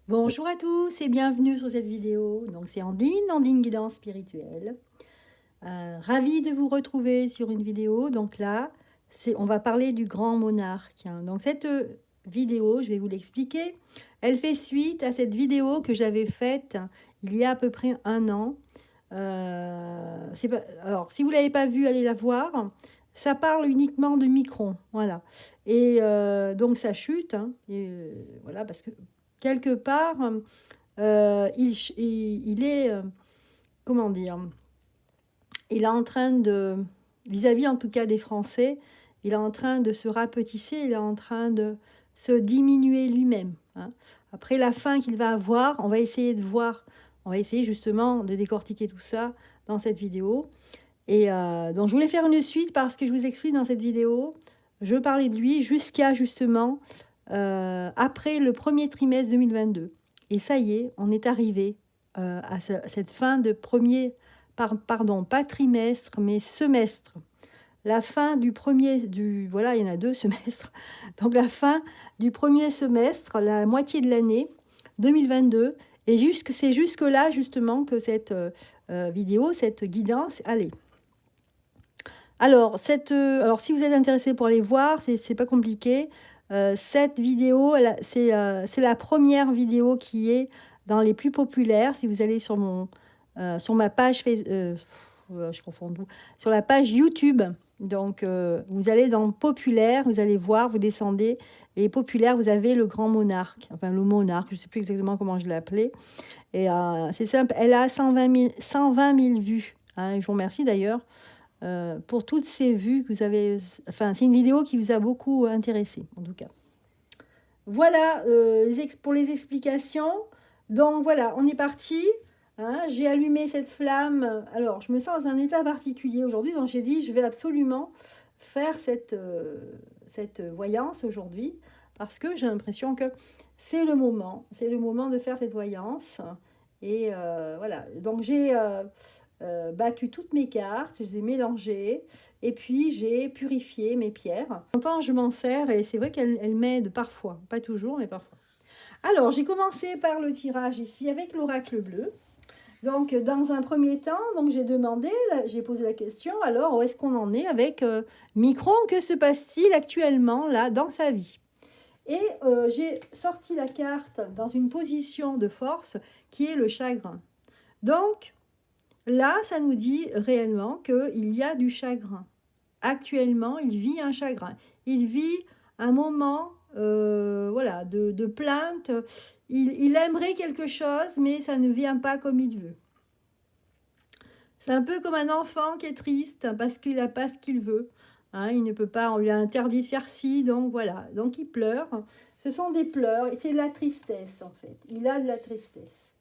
Bonjour à tous et bienvenue sur cette vidéo. Donc c'est Andine Guidance Spirituelle. Ravie de vous retrouver sur une vidéo. Donc là, on va parler du grand monarque, hein. Donc cette vidéo, je vais vous l'expliquer. Elle fait suite à cette vidéo que j'avais faite il y a à peu près un an. Alors, si vous ne l'avez pas vue, allez la voir. Ça parle uniquement de microns, voilà. Et donc ça chute, hein, et, voilà, parce que quelque part, il est, comment dire, il est en train de, vis-à-vis en tout cas des Français, il est en train de se rapetisser, il est en train de se diminuer lui-même, hein. Après la fin qu'il va avoir, on va essayer de voir, on va essayer justement de décortiquer tout ça dans cette vidéo. Et donc je voulais faire une suite parce que je vous explique dans cette vidéo, je parlais de lui jusqu'à justement après le premier trimestre 2022. Et ça y est, on est arrivé à cette fin de premier, pardon, pas trimestre, mais semestre. La fin du premier, voilà, il y en a deux semestres. Donc la fin du premier semestre, la moitié de l'année 2022. Et c'est jusque-là, justement, que cette vidéo, cette guidance, allez. Alors, alors, si vous êtes intéressé pour aller voir, c'est pas compliqué. Cette vidéo, c'est la première vidéo qui est dans les plus populaires. Si vous allez sur ma page, je confonds tout, sur la page YouTube, donc vous allez dans populaire, vous allez voir, vous descendez, et populaire, vous avez le grand monarque, enfin le monarque, je ne sais plus exactement comment je l'ai appelé. Et c'est simple, elle a 120 000 vues, hein, je vous remercie d'ailleurs pour toutes ces vues que vous avez. Enfin, c'est une vidéo qui vous a beaucoup intéressé, en tout cas. Voilà pour les explications. Donc voilà, on est parti. Hein, j'ai allumé cette flamme. Alors, je me sens dans un état particulier aujourd'hui, donc j'ai dit, je vais absolument faire cette voyance aujourd'hui, parce que j'ai l'impression que c'est le moment de faire cette voyance. Et voilà, donc j'ai battu toutes mes cartes, je les ai mélangées, et puis j'ai purifié mes pierres. De temps en temps, je m'en sers, et c'est vrai qu'elle m'aide parfois, pas toujours, mais parfois. Alors, j'ai commencé par le tirage ici avec l'oracle bleu. Donc, dans un premier temps, donc j'ai demandé, j'ai posé la question, alors où est-ce qu'on en est avec Micron? Que se passe-t-il actuellement là dans sa vie? Et j'ai sorti la carte dans une position de force qui est le chagrin. Donc, là, ça nous dit réellement qu'il y a du chagrin. Actuellement, il vit un chagrin. Il vit un moment voilà, de plainte. Il aimerait quelque chose, mais ça ne vient pas comme il veut. C'est un peu comme un enfant qui est triste parce qu'il n'a pas ce qu'il veut. Hein, il ne peut pas, on lui a interdit de faire ci, donc voilà. Donc il pleure. Ce sont des pleurs et c'est de la tristesse en fait. Il a de la tristesse.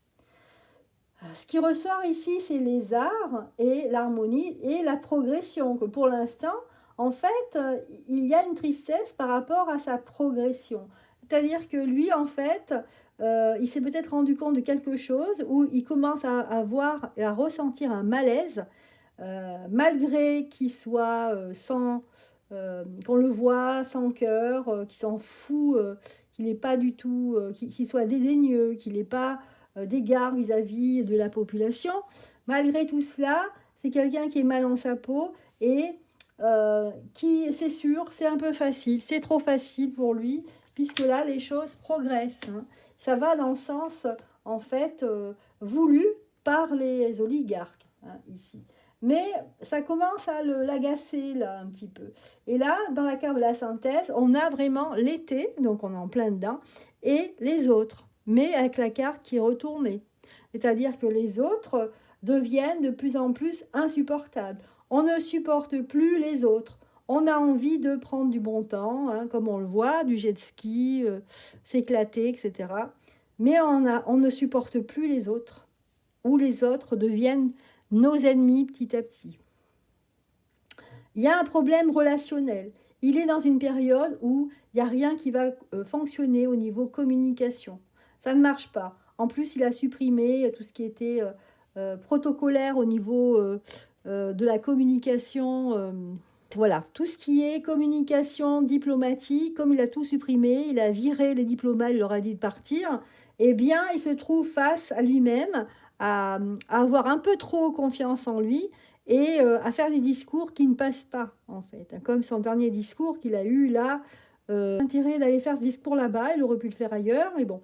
Ce qui ressort ici, c'est les arts et l'harmonie et la progression. Que pour l'instant, en fait, il y a une tristesse par rapport à sa progression. C'est-à-dire que lui, en fait, il s'est peut-être rendu compte de quelque chose où il commence à avoir et à ressentir un malaise, malgré qu'il soit qu'on le voit sans cœur, qu'il s'en fout, qu'il n'est pas du tout, qu'il soit dédaigneux, qu'il n'est pas d'égard vis-à-vis de la population. Malgré tout cela, c'est quelqu'un qui est mal dans sa peau et qui, c'est sûr, c'est un peu facile, c'est trop facile pour lui, puisque là, les choses progressent, hein. Ça va dans le sens, en fait, voulu par les oligarques, hein, ici. Mais ça commence à l'agacer, là, un petit peu. Et là, dans la carte de la synthèse, on a vraiment l'été, donc on est en plein dedans, et les autres, mais avec la carte qui est retournée. C'est-à-dire que les autres deviennent de plus en plus insupportables. On ne supporte plus les autres. On a envie de prendre du bon temps, hein, comme on le voit, du jet ski, s'éclater, etc. Mais on ne supporte plus les autres, ou les autres deviennent nos ennemis petit à petit. Il y a un problème relationnel. Il est dans une période où il n'y a rien qui va fonctionner au niveau communication. Ça ne marche pas. En plus, il a supprimé tout ce qui était protocolaire au niveau de la communication. Voilà, tout ce qui est communication diplomatique, comme il a tout supprimé, il a viré les diplomates, il leur a dit de partir. eh bien, il se trouve face à lui-même, à avoir un peu trop confiance en lui et à faire des discours qui ne passent pas, en fait. Comme son dernier discours qu'il a eu là, intérêt d'aller faire ce discours là-bas, il aurait pu le faire ailleurs, mais bon.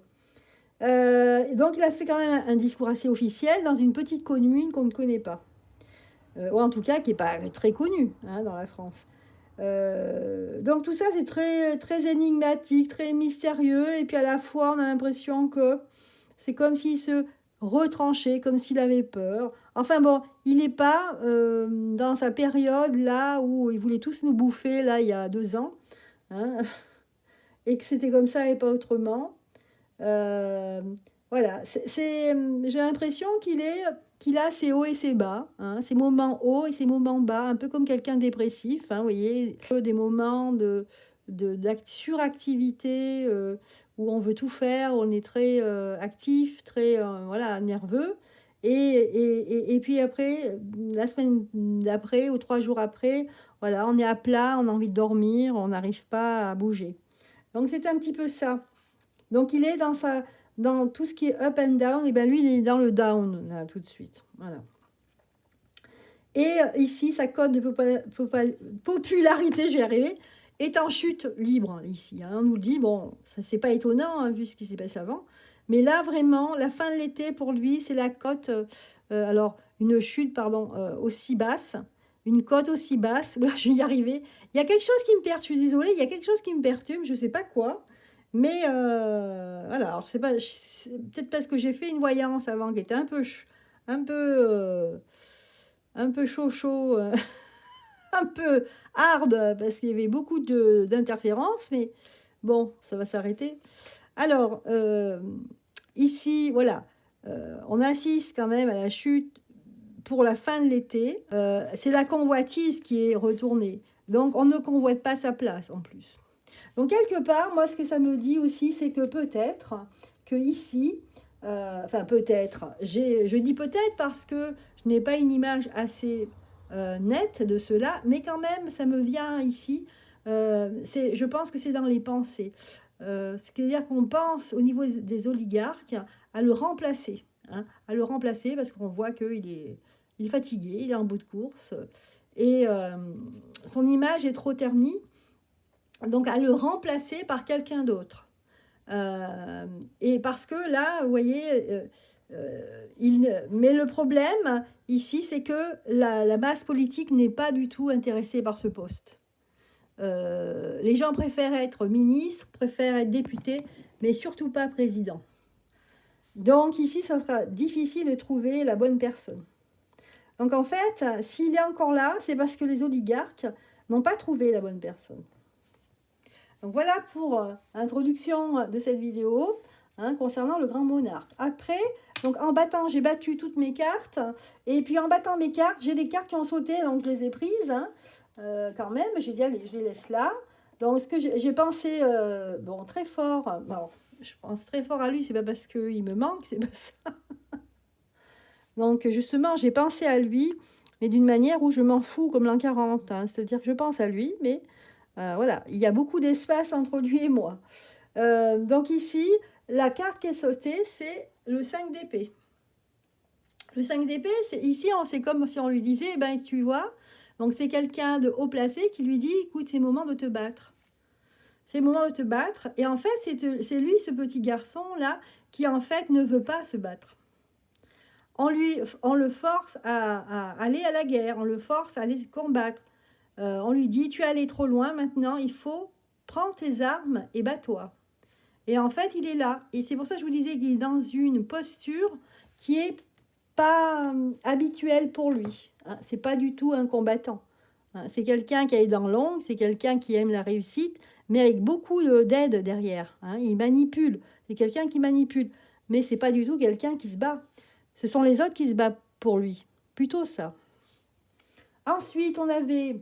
Donc il a fait quand même un discours assez officiel dans une petite commune qu'on ne connaît pas. Ou en tout cas qui n'est pas très connue hein, dans la France. Donc tout ça c'est très, très énigmatique, très mystérieux, et puis à la fois on a l'impression que c'est comme s'il se retranchait, comme s'il avait peur. Enfin bon, il n'est pas dans sa période là où ils voulaient tous nous bouffer, là il y a 2 ans, hein, et que c'était comme ça et pas autrement. Euh, voilà, j'ai l'impression qu'il a ses hauts et ses bas, hein, ses moments hauts et ses moments bas, un peu comme quelqu'un dépressif, hein, vous voyez, des moments de suractivité où on veut tout faire, on est très actif, très voilà, nerveux. Et puis après, la semaine d'après ou 3 jours après, voilà, on est à plat, on a envie de dormir, on n'arrive pas à bouger. Donc c'est un petit peu ça. Donc il est dans tout ce qui est up and down, et bien lui il est dans le down là, tout de suite. Voilà. Et ici sa cote de popularité, je vais y arriver, est en chute libre ici. Hein. On nous le dit, bon, ça c'est pas étonnant hein, vu ce qui s'est passé avant. Mais là vraiment, la fin de l'été pour lui, c'est la cote, alors une chute pardon aussi basse. Une cote aussi basse, là je vais y arriver. Il y a quelque chose qui me perturbe, je suis désolée, il y a quelque chose qui me perturbe, je ne sais pas quoi. Mais voilà, alors c'est pas, peut-être parce que j'ai fait une voyance avant qui était un peu, un peu chaud, un peu hard, parce qu'il y avait beaucoup d'interférences, mais bon, ça va s'arrêter. Alors, ici, voilà, on assiste quand même à la chute pour la fin de l'été. C'est la convoitise qui est retournée. Donc, on ne convoite pas sa place en plus. Donc, quelque part, moi, ce que ça me dit aussi, c'est que peut-être que ici, enfin, peut-être, je dis peut-être parce que je n'ai pas une image assez nette de cela, mais quand même, ça me vient ici. Je pense que c'est dans les pensées. C'est-à-dire qu'on pense au niveau des oligarques à le remplacer. Hein, à le remplacer parce qu'on voit il est fatigué, il est en bout de course et son image est trop ternie. Donc à le remplacer par quelqu'un d'autre. Et parce que là, vous voyez, mais le problème ici, c'est que la masse politique n'est pas du tout intéressée par ce poste. Les gens préfèrent être ministre, préfèrent être député, mais surtout pas président. Donc ici, ça sera difficile de trouver la bonne personne. Donc en fait, s'il est encore là, c'est parce que les oligarques n'ont pas trouvé la bonne personne. Donc voilà pour l'introduction de cette vidéo hein, concernant le grand monarque. Après, donc en battant, j'ai battu toutes mes cartes. Et puis en battant mes cartes, j'ai les cartes qui ont sauté, donc je les ai prises. Hein, quand même, j'ai dit, allez, je les laisse là. Donc ce que j'ai pensé, bon, très fort. Bon, je pense très fort à lui, c'est pas parce qu'il me manque, c'est pas ça. Donc justement, j'ai pensé à lui, mais d'une manière où je m'en fous comme l'an 40. Hein, c'est-à-dire que je pense à lui, mais... voilà, il y a beaucoup d'espace entre lui et moi. Donc ici, la carte qui est sautée, c'est le 5 d'épée. Le 5 d'épée, ici, c'est comme si on lui disait, eh ben, tu vois, donc c'est quelqu'un de haut placé qui lui dit, écoute, c'est le moment de te battre. C'est le moment de te battre. Et en fait, c'est lui, ce petit garçon-là, qui en fait ne veut pas se battre. On le force à aller à la guerre, on le force à aller combattre. On lui dit, tu es allé trop loin, maintenant il faut prendre tes armes et bats-toi. Et en fait, il est là. Et c'est pour ça que je vous disais qu'il est dans une posture qui n'est pas habituelle pour lui. Hein. Ce n'est pas du tout un combattant. Hein. C'est quelqu'un qui a les dents longues, c'est quelqu'un qui aime la réussite, mais avec beaucoup d'aide derrière. Hein. Il manipule. C'est quelqu'un qui manipule. Mais ce n'est pas du tout quelqu'un qui se bat. Ce sont les autres qui se battent pour lui. Plutôt ça. Ensuite, on avait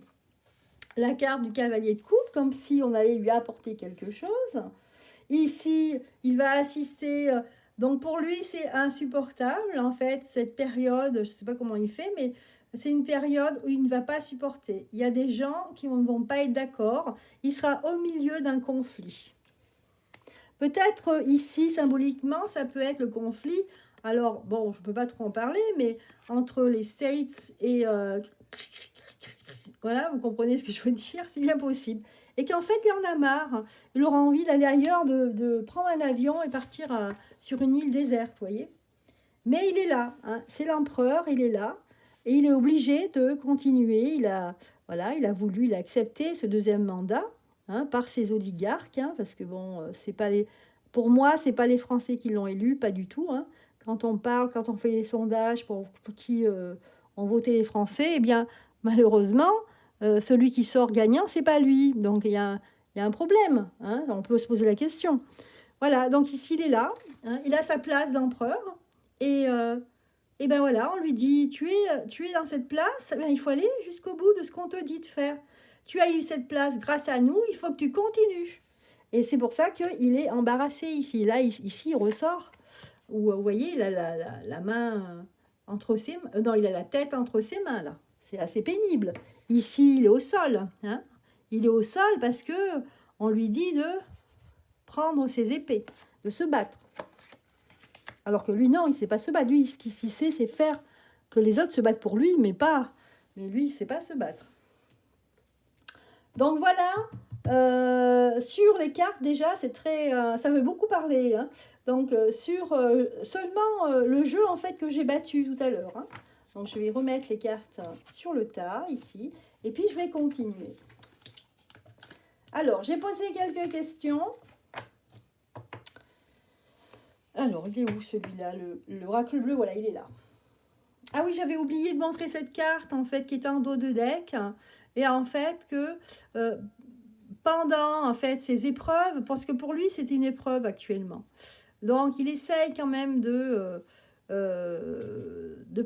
la carte du cavalier de coupe, comme si on allait lui apporter quelque chose. Ici, il va assister... donc pour lui, c'est insupportable, en fait, cette période, je ne sais pas comment il fait, mais c'est une période où il ne va pas supporter. Il y a des gens qui ne vont pas être d'accord. Il sera au milieu d'un conflit. Peut-être ici, symboliquement, ça peut être le conflit. Alors, bon, je ne peux pas trop en parler, mais entre les States et... voilà, vous comprenez ce que je veux dire, c'est bien possible. Et qu'en fait, il en a marre. Il aura envie d'aller ailleurs, de prendre un avion et partir sur une île déserte, vous voyez. Mais il est là, hein, c'est l'empereur, il est là. Et il est obligé de continuer. Voilà, il a voulu, il a accepté ce deuxième mandat, hein, par ses oligarques, hein, parce que bon, c'est pas les, pour moi, c'est pas les Français qui l'ont élu, pas du tout, hein. Quand on parle, quand on fait les sondages pour qui ont voté les Français, eh bien, malheureusement, celui qui sort gagnant, c'est pas lui. Donc il y a un problème, hein, on peut se poser la question. Voilà, donc ici, il est là, hein, il a sa place d'empereur, et, euh, et ben voilà, on lui dit, tu es dans cette place, ben, il faut aller jusqu'au bout de ce qu'on te dit de faire. Tu as eu cette place grâce à nous, il faut que tu continues. Et c'est pour ça qu'il est embarrassé ici. Là, ici, il ressort, où vous voyez, il a la main entre ses mains, non, il a la tête entre ses mains, là. C'est assez pénible. Ici, il est au sol, hein. Il est au sol parce que on lui dit de prendre ses épées, de se battre. Alors que lui, non, il ne sait pas se battre. Lui, ce qu'il sait, c'est faire que les autres se battent pour lui, mais pas. Mais lui, il ne sait pas se battre. Donc voilà, sur les cartes, déjà, c'est très. Ça veut beaucoup parler, hein. Donc, sur seulement le jeu, en fait, que j'ai battu tout à l'heure, hein. Donc, je vais remettre les cartes sur le tas, ici. Et puis, je vais continuer. Alors, j'ai posé quelques questions. Alors, il est où celui-là, l'oracle bleu? Voilà, il est là. Ah oui, j'avais oublié de montrer cette carte, en fait, qui est en dos de deck. Et en fait, que pendant, en fait, ces épreuves, parce que pour lui, c'était une épreuve actuellement. Donc, il essaye quand même de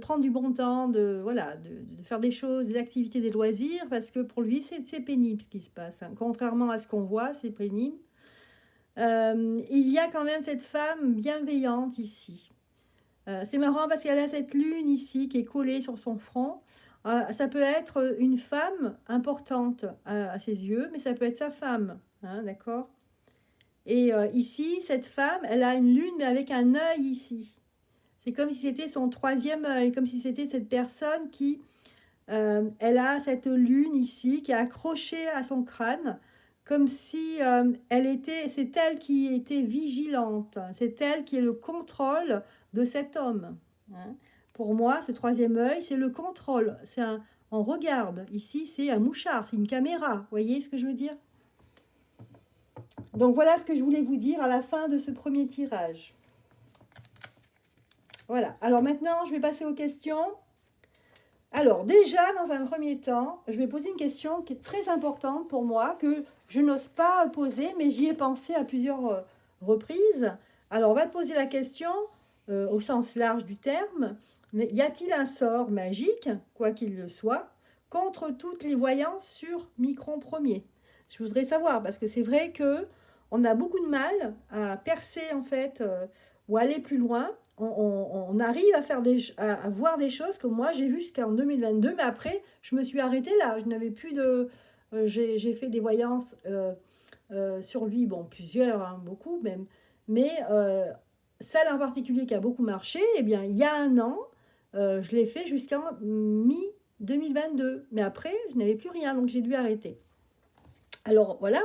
prendre du bon temps, voilà, de faire des choses, des activités, des loisirs, parce que pour lui, c'est pénible ce qui se passe, hein. Contrairement à ce qu'on voit, c'est pénible. Il y a quand même cette femme bienveillante ici. C'est marrant parce qu'elle a cette lune ici qui est collée sur son front. Ça peut être une femme importante à ses yeux, mais ça peut être sa femme, hein, d'accord? Et ici, cette femme, elle a une lune, mais avec un œil ici. C'est comme si c'était son troisième œil, comme si c'était cette personne qui, elle a cette lune ici qui est accrochée à son crâne, comme si c'est elle qui était vigilante, c'est elle qui est le contrôle de cet homme, hein. Pour moi, ce troisième œil, c'est le contrôle. On regarde. Ici, c'est un mouchard, c'est une caméra. Vous voyez ce que je veux dire? Donc voilà ce que je voulais vous dire à la fin de ce premier tirage. Voilà. Alors maintenant, je vais passer aux questions. Alors déjà, dans un premier temps, je vais poser une question qui est très importante pour moi, que je n'ose pas poser, mais j'y ai pensé à plusieurs reprises. Alors, on va te poser la question au sens large du terme, mais y a-t-il un sort magique, quoi qu'il le soit, contre toutes les voyances sur Micron premier? Je voudrais savoir, parce que c'est vrai que on a beaucoup de mal à percer, en fait, ou aller plus loin. On arrive à, à voir des choses que moi j'ai vues jusqu'en 2022, mais après je me suis arrêtée là. Je n'avais plus de. J'ai fait des voyances sur lui, bon, plusieurs, hein, beaucoup même, mais celle en particulier qui a beaucoup marché, eh bien, il y a un an, je l'ai fait jusqu'en mi-2022, mais après je n'avais plus rien, donc j'ai dû arrêter. Alors voilà,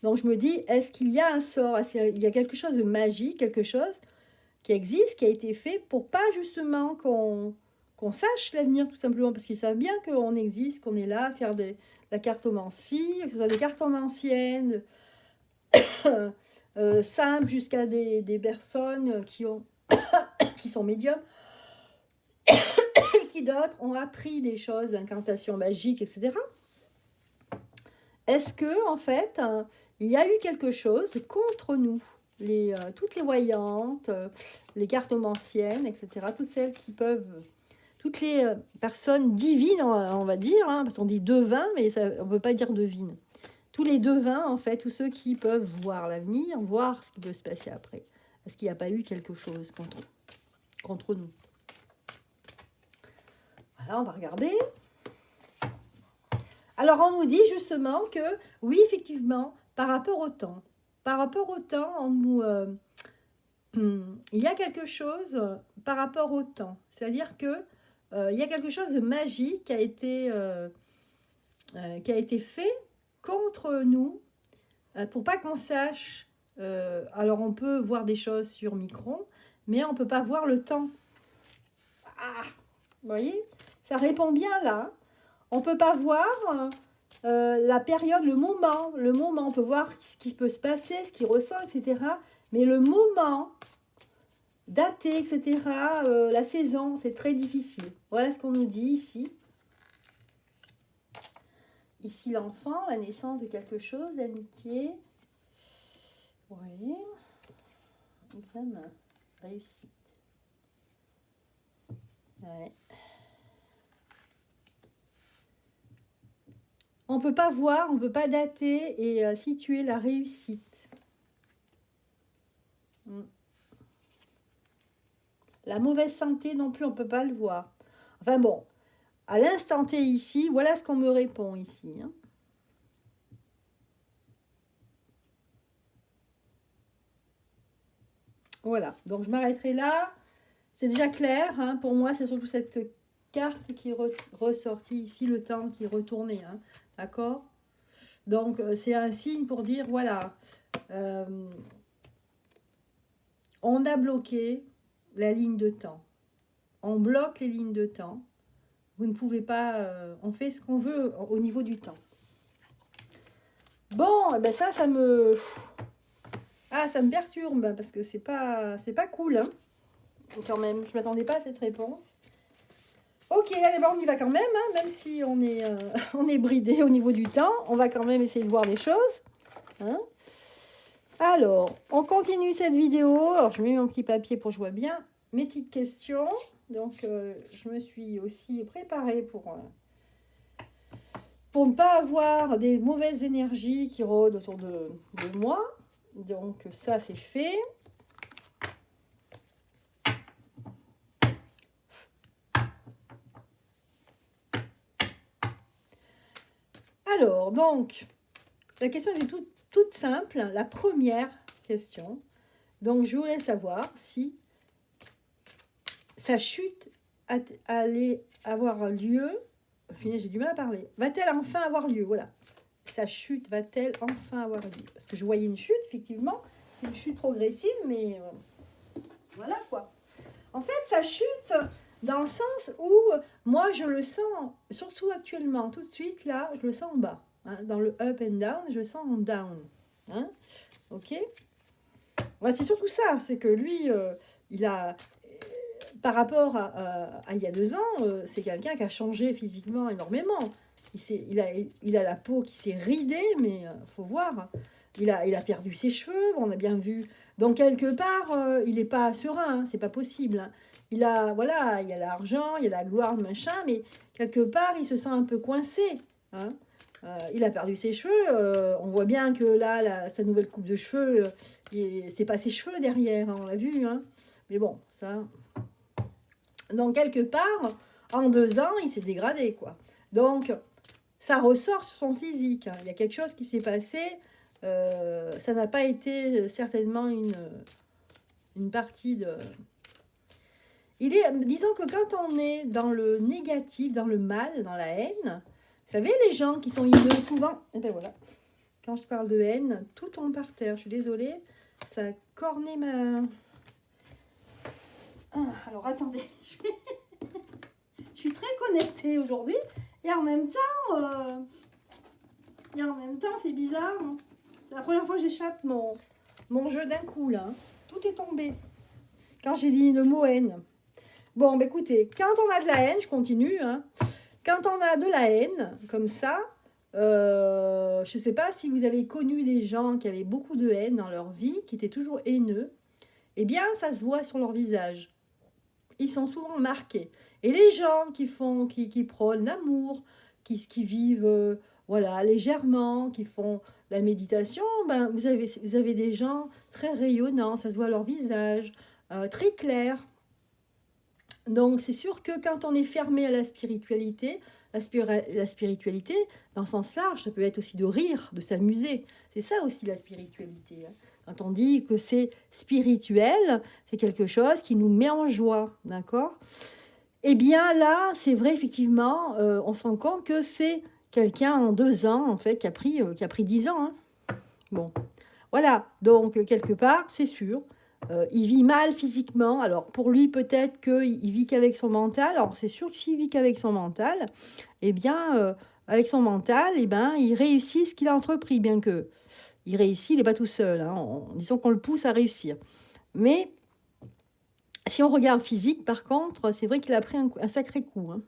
donc je me dis, est-ce qu'il y a un sort, il y a quelque chose de magique, quelque chose qui existe, qui a été fait pour pas justement qu'on sache l'avenir, tout simplement, parce qu'ils savent bien qu'on existe, qu'on est là à faire la cartomancie, que ce soit des cartomanciennes simples jusqu'à des personnes qui sont médiums, et qui d'autres ont appris des choses d'incantation magique, etc. Est-ce que, en fait, il y a eu quelque chose contre nous, toutes les voyantes, les cartomanciennes, etc., toutes celles qui peuvent, toutes les personnes divines, on va dire, hein, parce qu'on dit devin, mais ça, on ne peut pas dire devine. Tous les devins, en fait, tous ceux qui peuvent voir l'avenir, voir ce qui peut se passer après. Est-ce qu'il n'y a pas eu quelque chose contre nous? Voilà, on va regarder. Alors, on nous dit justement que, oui, effectivement, par rapport au temps, par rapport au temps, on nous, il y a quelque chose par rapport au temps. C'est-à-dire que il y a quelque chose de magique qui a été fait contre nous pour pas qu'on sache. Alors on peut voir des choses sur micron, mais on peut pas voir le temps. Ah, vous voyez, ça répond bien là. On peut pas voir la période, le moment. On peut voir ce qui peut se passer, ce qui ressent, etc. Mais le moment daté, etc., la saison, c'est très difficile. Voilà ce qu'on nous dit ici. Ici, l'enfant, la naissance de quelque chose, l'amitié. Oui. Examen. Réussite. Ouais. On ne peut pas voir, on ne peut pas dater et situer la réussite. La mauvaise santé non plus, on ne peut pas le voir. Enfin bon, à l'instant T ici, voilà ce qu'on me répond ici. Hein. Voilà, donc je m'arrêterai là. C'est déjà clair, hein, pour moi, c'est surtout cette carte qui est ressortie ici, le temps qui est retourné. Hein, d'accord? Donc, c'est un signe pour dire, voilà, on a bloqué la ligne de temps. On bloque les lignes de temps. Vous ne pouvez pas... on fait ce qu'on veut au niveau du temps. Bon, ben ça me... Ah, ça me perturbe, parce que c'est pas cool, hein, quand même. Je ne m'attendais pas à cette réponse. Ok, allez, ben on y va quand même, hein, même si on est bridé au niveau du temps. On va quand même essayer de voir des choses. Hein. Alors, on continue cette vidéo. Alors, je mets mon petit papier pour que je vois bien mes petites questions. Donc, je me suis aussi préparée pour ne pas avoir des mauvaises énergies qui rôdent autour de moi. Donc, ça, c'est fait. Alors, donc, la question est toute simple. La première question. Donc, je voulais savoir si sa chute allait avoir lieu. J'ai du mal à parler. Va-t-elle enfin avoir lieu? Voilà. Sa chute va-t-elle enfin avoir lieu? Parce que je voyais une chute, effectivement. C'est une chute progressive, mais voilà quoi. En fait, sa chute, dans le sens où moi, je le sens, surtout actuellement, tout de suite, là, je le sens en bas. Hein, dans le up and down, je le sens en down. Hein, ok. Ouais, c'est surtout ça, c'est que lui, il a... Par rapport à il y a 2 ans, c'est quelqu'un qui a changé physiquement énormément. Il a la peau qui s'est ridée, mais faut voir. Il a perdu ses cheveux, on a bien vu. Donc, quelque part, il n'est pas serein, hein, c'est pas possible. Hein. Voilà, il y a l'argent, il y a la gloire, machin, mais quelque part, il se sent un peu coincé. Hein. Il a perdu ses cheveux. On voit bien que là, sa nouvelle coupe de cheveux, c'est pas ses cheveux derrière, hein, on l'a vu. Hein. Mais bon, ça... Donc, quelque part, en 2 ans, il s'est dégradé, quoi. Donc, ça ressort sur son physique. Hein. Il y a quelque chose qui s'est passé. Ça n'a pas été certainement une partie de... Disons que quand on est dans le négatif, dans le mal, dans la haine, vous savez, les gens qui sont haineux, souvent... Et ben voilà. Quand je parle de haine, tout tombe par terre. Je suis désolée. Ça a corné ma... Ah, alors, attendez. Je suis très connectée aujourd'hui. Et en même temps, c'est bizarre. Hein. C'est la première fois que j'échappe mon jeu d'un coup, là. Tout est tombé. Quand j'ai dit le mot haine. Bon, bah, écoutez, quand on a de la haine, je continue. Hein. Quand on a de la haine, comme ça, je ne sais pas si vous avez connu des gens qui avaient beaucoup de haine dans leur vie, qui étaient toujours haineux. Eh bien, ça se voit sur leur visage. Ils sont souvent marqués. Et les gens qui prônent l'amour, qui vivent voilà, légèrement, qui font la méditation, ben, vous avez des gens très rayonnants, ça se voit à leur visage, très clair. Donc, c'est sûr que quand on est fermé à la spiritualité, la spiritualité, dans le sens large, ça peut être aussi de rire, de s'amuser. C'est ça aussi la spiritualité, hein. Quand on dit que c'est spirituel, c'est quelque chose qui nous met en joie, d'accord? Eh bien là, c'est vrai, effectivement, on se rend compte que c'est quelqu'un en 2 ans, en fait, qui a pris 10 ans, hein. Bon, voilà, donc quelque part, c'est sûr, il vit mal physiquement. Alors pour lui, peut-être qu'il vit qu'avec son mental. Alors c'est sûr que s'il vit qu'avec son mental, eh bien, avec son mental, eh ben, il réussit ce qu'il a entrepris, bien que il réussit, il n'est pas tout seul, hein. Disons qu'on le pousse à réussir. Mais si on regarde physique, par contre, c'est vrai qu'il a pris un sacré coup, hein.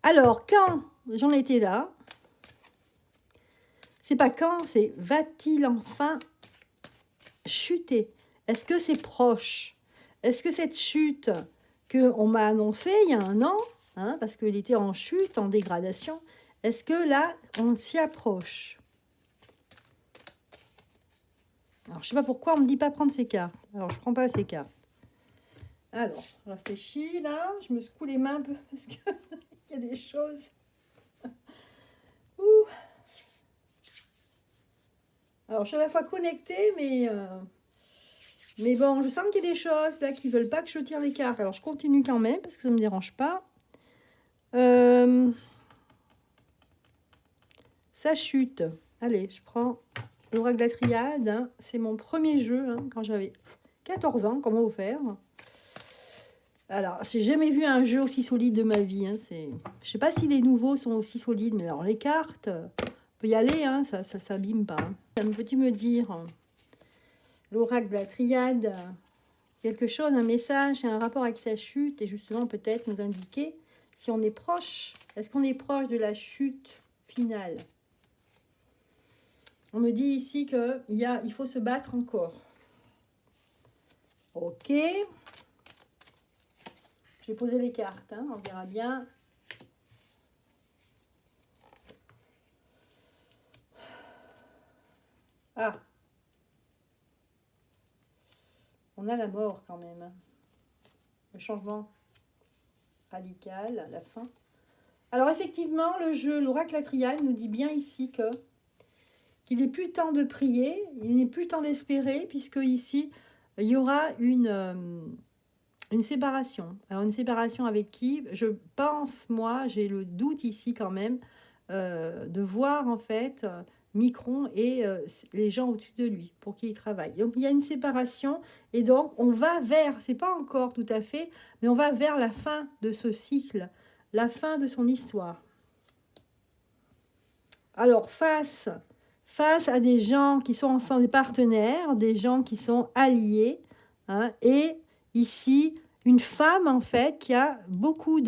Alors, quand j'en étais là, c'est pas quand, c'est va-t-il enfin chuter? Est-ce que c'est proche? Est-ce que cette chute qu'on m'a annoncée il y a 1 an, hein, parce qu'il était en chute, en dégradation, est-ce que là, on s'y approche? Alors, je sais pas pourquoi on me dit pas prendre ces cartes. Alors, je prends pas ces cartes. Alors, je réfléchis là, je me secoue les mains un peu parce qu'il y a des choses. Ouh. Alors, je suis à la fois connectée, mais bon, je sens qu'il y a des choses là qui veulent pas que je tire les cartes. Alors, je continue quand même parce que ça ne me dérange pas. Ça chute. Allez, je prends l'oracle de la triade, hein. C'est mon premier jeu, hein, quand j'avais 14 ans, qu'on m'a offert. Alors, j'ai jamais vu un jeu aussi solide de ma vie, hein. Je sais pas si les nouveaux sont aussi solides, mais alors les cartes, on peut y aller, hein, ça s'abîme pas. Peux-tu me dire, l'oracle de la triade, quelque chose, un message, un rapport avec sa chute, et justement peut-être nous indiquer si on est proche, est-ce qu'on est proche de la chute finale? On me dit ici qu'il faut se battre encore. Ok. Je vais poser les cartes, hein, on verra bien. Ah. On a la mort quand même. Le changement radical, la fin. Alors effectivement, le jeu, l'oracle la triade nous dit bien ici qu'il n'est plus temps de prier, il n'est plus temps d'espérer, puisque ici, il y aura une séparation. Alors une séparation avec qui? Je pense, moi, j'ai le doute ici quand même, de voir en fait Micron et les gens au-dessus de lui pour qui il travaille. Donc il y a une séparation et donc on va vers, c'est pas encore tout à fait, mais on va vers la fin de ce cycle, la fin de son histoire. Alors face à des gens qui sont ensemble, des partenaires, des gens qui sont alliés, hein, et ici une femme en fait qui a beaucoup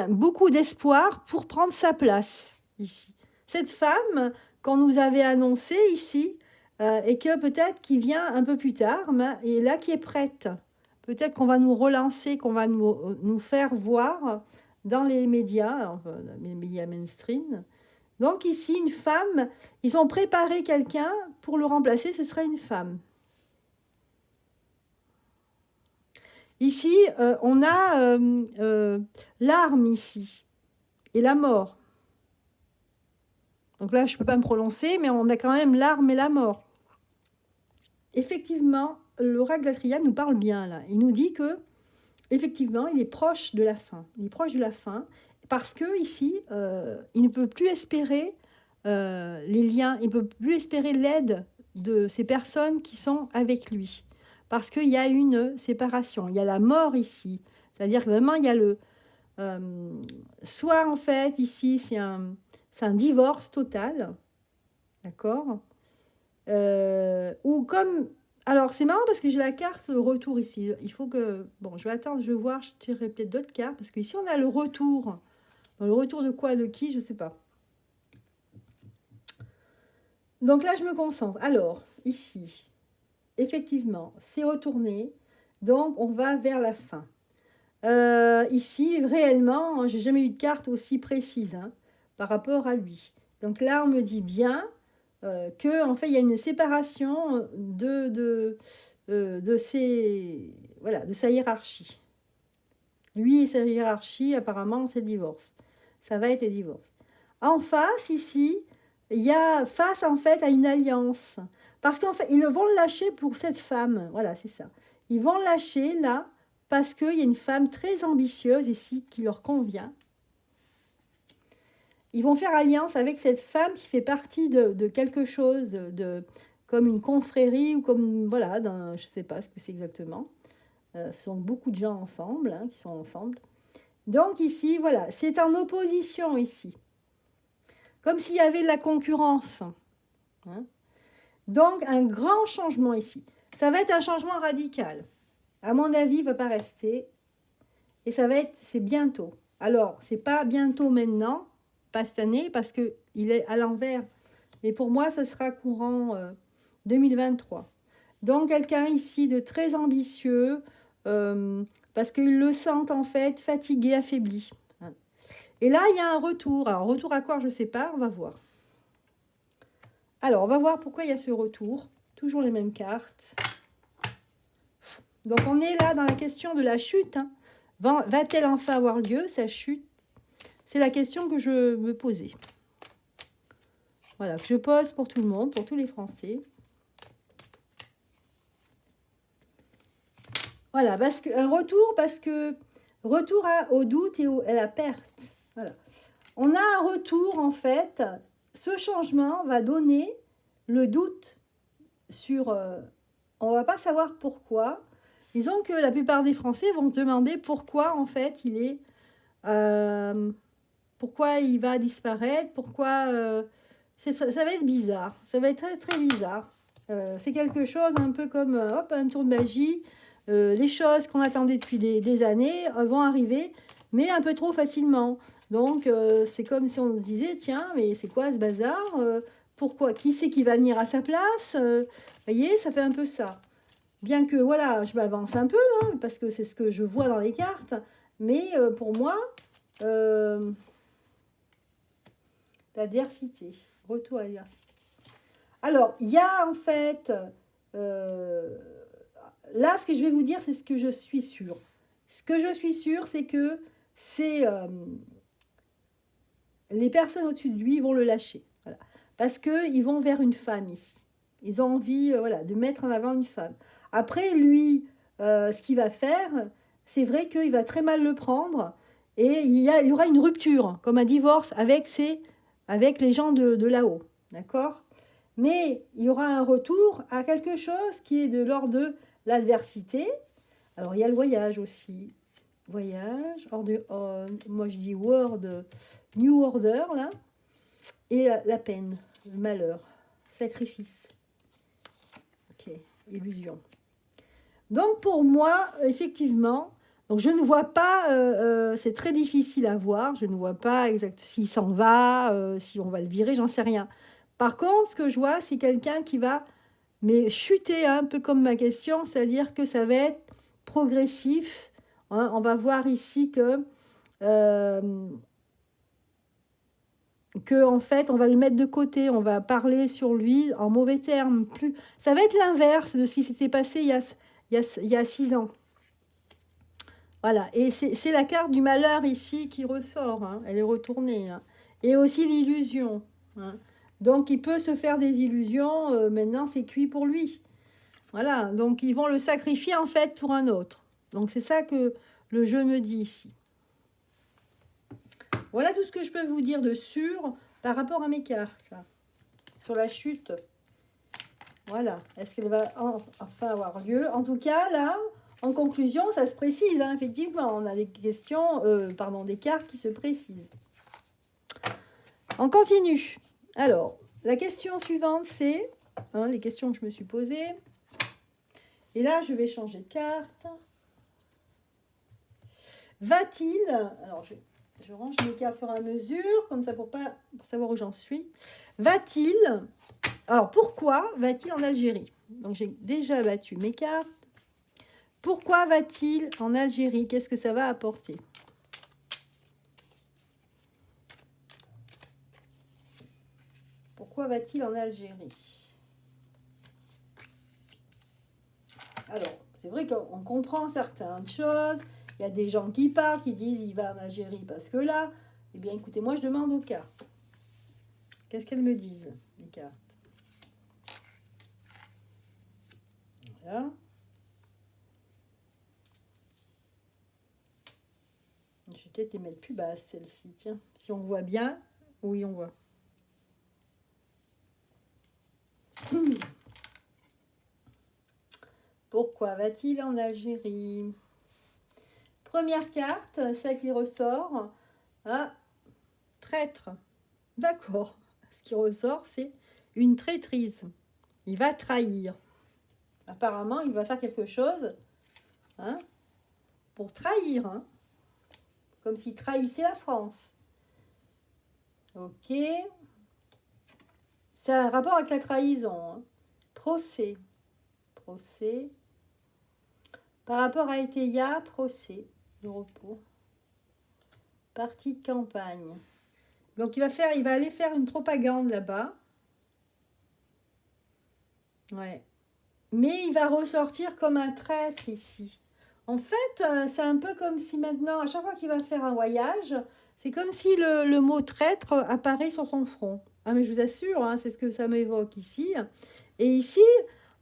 beaucoup d'espoir pour prendre sa place ici. Cette femme qu'on nous avait annoncée ici, et que peut-être qui vient un peu plus tard, et là qui est prête. Peut-être qu'on va nous relancer, qu'on va nous faire voir dans les médias, enfin, les médias mainstream. Donc ici, une femme, ils ont préparé quelqu'un pour le remplacer, ce serait une femme. Ici, on a l'arme ici et la mort. Donc là, je ne peux pas me prononcer, mais on a quand même l'arme et la mort. Effectivement, l'oracle de la triade nous parle bien là. Il nous dit que, effectivement, il est proche de la fin. Il est proche de la fin parce que ici, il ne peut plus espérer les liens, il ne peut plus espérer l'aide de ces personnes qui sont avec lui. Parce qu'il y a une séparation, il y a la mort ici. C'est-à-dire que vraiment, il y a le... soit en fait, ici, c'est un divorce total, d'accord, ou comme... Alors, c'est marrant parce que j'ai la carte, le retour ici. Il faut que... Bon, je vais attendre, je vais voir, je tirerai peut-être d'autres cartes. Parce qu'ici, on a le retour. Dans le retour de quoi, de qui, je ne sais pas. Donc là, je me concentre. Alors, ici, effectivement, c'est retourné. Donc, on va vers la fin. Ici, réellement, j'ai jamais eu de carte aussi précise, hein, par rapport à lui. Donc là, on me dit bien que en fait, il y a une séparation voilà, de sa hiérarchie. Lui et sa hiérarchie, apparemment, c'est le divorce. Ça va être le divorce. En face, ici, il y a face, en fait, à une alliance. Parce qu'en fait, ils vont le lâcher pour cette femme. Voilà, c'est ça. Ils vont le lâcher, là, parce qu'il y a une femme très ambitieuse, ici, qui leur convient. Ils vont faire alliance avec cette femme qui fait partie de quelque chose, comme une confrérie, ou comme, voilà, je ne sais pas ce que c'est exactement. Ce sont beaucoup de gens ensemble, hein, qui sont ensemble. Donc ici, voilà, c'est en opposition ici. Comme s'il y avait de la concurrence. Hein. Donc, un grand changement ici. Ça va être un changement radical. À mon avis, il ne va pas rester. Et ça va être, c'est bientôt. Alors, c'est pas bientôt maintenant, pas cette année, parce qu'il est à l'envers. Mais pour moi, ça sera courant 2023. Donc, quelqu'un ici de très ambitieux, parce qu'ils le sentent en fait fatigué, affaibli. Et là, il y a un retour. Alors, retour à quoi, je ne sais pas, on va voir. Alors, on va voir pourquoi il y a ce retour. Toujours les mêmes cartes. Donc, on est là dans la question de la chute. Hein. Va-t-elle enfin avoir lieu, sa chute? C'est la question que je me posais. Voilà, que je pose pour tout le monde, pour tous les Français. Voilà, un retour, parce que retour au doute et à la perte. Voilà. On a un retour, en fait. Ce changement va donner le doute sur... on ne va pas savoir pourquoi. Disons que la plupart des Français vont se demander pourquoi, en fait, pourquoi il va disparaître, pourquoi... ça va être bizarre. Ça va être très, très bizarre. C'est quelque chose un peu comme hop, un tour de magie. Les choses qu'on attendait depuis des années vont arriver, mais un peu trop facilement. Donc, c'est comme si on se disait, tiens, mais c'est quoi ce bazar? Pourquoi? Qui c'est qui va venir à sa place? Vous voyez, ça fait un peu ça. Bien que, voilà, je m'avance un peu, hein, parce que c'est ce que je vois dans les cartes. Mais pour moi, l'adversité, retour à l'adversité. Alors, il y a en fait, là, ce que je vais vous dire, c'est ce que je suis sûre. Ce que je suis sûre, c'est que les personnes au-dessus de lui vont le lâcher. Voilà. Parce qu'ils vont vers une femme ici. Ils ont envie voilà, de mettre en avant une femme. Après, lui, ce qu'il va faire, c'est vrai qu'il va très mal le prendre. Et il y aura une rupture, comme un divorce avec les gens de là-haut. D'accord? Mais il y aura un retour à quelque chose qui est de l'ordre de l'adversité. Alors, il y a le voyage aussi. Voyage, moi je dis New Order, là. Et la peine, le malheur, sacrifice. Ok, illusion. Donc, pour moi, effectivement, donc je ne vois pas, c'est très difficile à voir, je ne vois pas exactement s'il s'en va, si on va le virer, j'en sais rien. Par contre, ce que je vois, c'est quelqu'un qui va chuter, un peu comme ma question, c'est-à-dire que ça va être progressif. Hein, on va voir ici que en fait, on va le mettre de côté, on va parler sur lui en mauvais termes. Ça va être l'inverse de ce qui s'était passé il y a 6 ans. Voilà, et c'est la carte du malheur ici qui ressort, hein. Elle est retournée. Hein. Et aussi l'illusion. Hein. Donc, il peut se faire des illusions, maintenant c'est cuit pour lui. Voilà, donc ils vont le sacrifier en fait pour un autre. Donc, c'est ça que le jeu me dit ici. Voilà tout ce que je peux vous dire de sûr par rapport à mes cartes, là, sur la chute. Voilà, est-ce qu'elle va enfin avoir lieu? En tout cas, là, en conclusion, ça se précise, hein, effectivement. On a des questions, des cartes qui se précisent. On continue. Alors, la question suivante, c'est les questions que je me suis posées. Et là, je vais changer de carte. Va-t-il... Alors, je range mes cartes au fur et à mesure, comme ça pour savoir où j'en suis. Va-t-il... Alors, pourquoi va-t-il en Algérie? Donc, j'ai déjà battu mes cartes. Pourquoi va-t-il en Algérie? Qu'est-ce que ça va apporter? Pourquoi va-t-il en Algérie? Alors, c'est vrai qu'on comprend certaines choses. Il y a des gens qui parlent, qui disent il va en Algérie parce que là. Eh bien, écoutez, moi, je demande aux cartes. Qu'est-ce qu'elles me disent, les cartes? Voilà. Je vais peut-être les mettre plus basses, celle-ci. Tiens, si on voit bien. Oui, on voit. Pourquoi va-t-il en Algérie? Première carte, celle qui ressort. Ah, traître. D'accord. Ce qui ressort, c'est une traîtrise. Il va trahir. Apparemment, il va faire quelque chose, hein, pour trahir. Hein, comme s'il trahissait la France. Ok. C'est un rapport avec la trahison. Hein. Procès. Procès. Par rapport à Eteia, procès. De repos. Partie de campagne. Donc il va aller faire une propagande là-bas. Ouais. Mais il va ressortir comme un traître ici. En fait, c'est un peu comme si maintenant, à chaque fois qu'il va faire un voyage, c'est comme si le mot traître apparaît sur son front. Ah, mais je vous assure, hein, c'est ce que ça m'évoque ici. Et ici,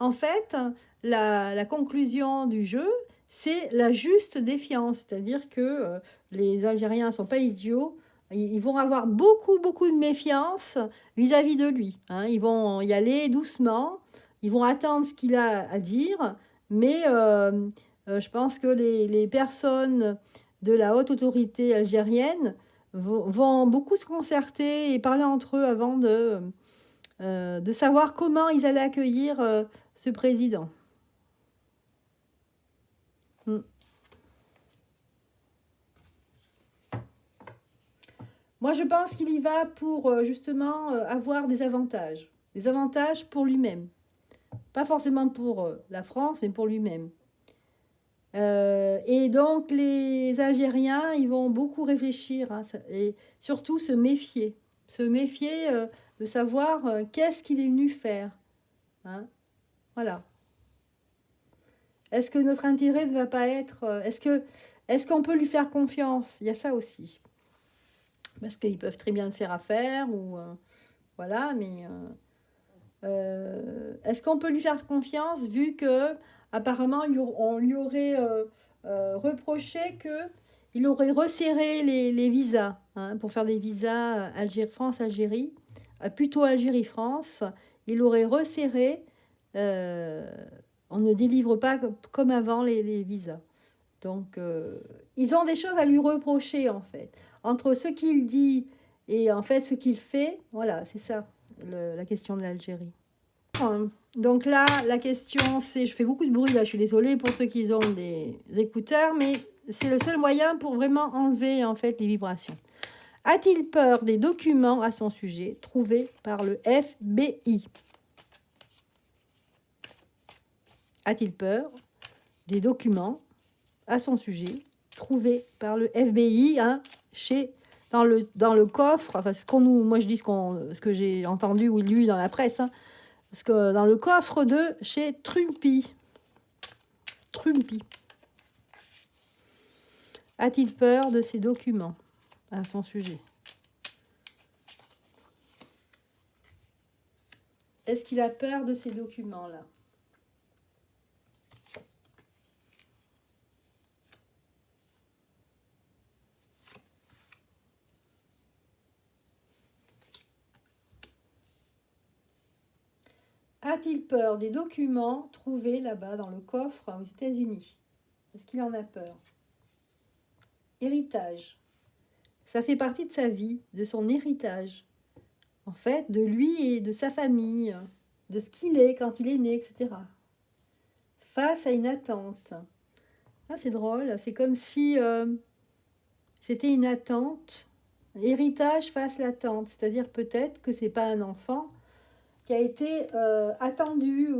en fait, la conclusion du jeu, c'est la juste défiance. C'est-à-dire que les Algériens ne sont pas idiots. Ils vont avoir beaucoup, beaucoup de méfiance vis-à-vis de lui. Hein. Ils vont y aller doucement. Ils vont attendre ce qu'il a à dire. Mais je pense que les personnes de la haute autorité algérienne vont beaucoup se concerter et parler entre eux avant de savoir comment ils allaient accueillir ce président. Mm. Moi, je pense qu'il y va pour justement avoir des avantages. Des avantages pour lui-même. Pas forcément pour la France, mais pour lui-même. Et donc, les Algériens, ils vont beaucoup réfléchir hein, et surtout se méfier. Se méfier de savoir qu'est-ce qu'il est venu faire. Hein. Voilà. Est-ce que notre intérêt ne va pas être... est-ce qu'on peut lui faire confiance? Il y a ça aussi. Parce qu'ils peuvent très bien faire affaire, ou... voilà, mais... est-ce qu'on peut lui faire confiance vu que apparemment on lui aurait reproché qu'il aurait resserré les visas hein, pour faire des visas France-Algérie, plutôt Algérie-France, il aurait resserré, on ne délivre pas comme avant les visas. Donc ils ont des choses à lui reprocher en fait. Entre ce qu'il dit et en fait ce qu'il fait, voilà, c'est ça la question de l'Algérie. Donc là, la question c'est, je fais beaucoup de bruit là, je suis désolée pour ceux qui ont des écouteurs, mais c'est le seul moyen pour vraiment enlever en fait les vibrations. A-t-il peur des documents à son sujet trouvés par le FBI? A-t-il peur des documents à son sujet trouvés par le FBI hein, dans le coffre, enfin, moi je dis ce que j'ai entendu ou lu dans la presse, hein, parce que dans le coffre de chez Trumpy. A-t-il peur de ces documents à son sujet? Est-ce qu'il a peur de ces documents-là? A-t-il peur des documents trouvés là-bas dans le coffre aux États-Unis? Est-ce qu'il en a peur? Héritage. Ça fait partie de sa vie, de son héritage. En fait, de lui et de sa famille, de ce qu'il est quand il est né, etc. Face à une attente. Ah, c'est drôle, c'est comme si c'était une attente. Héritage face à l'attente, c'est-à-dire peut-être que c'est pas un enfant qui a été attendu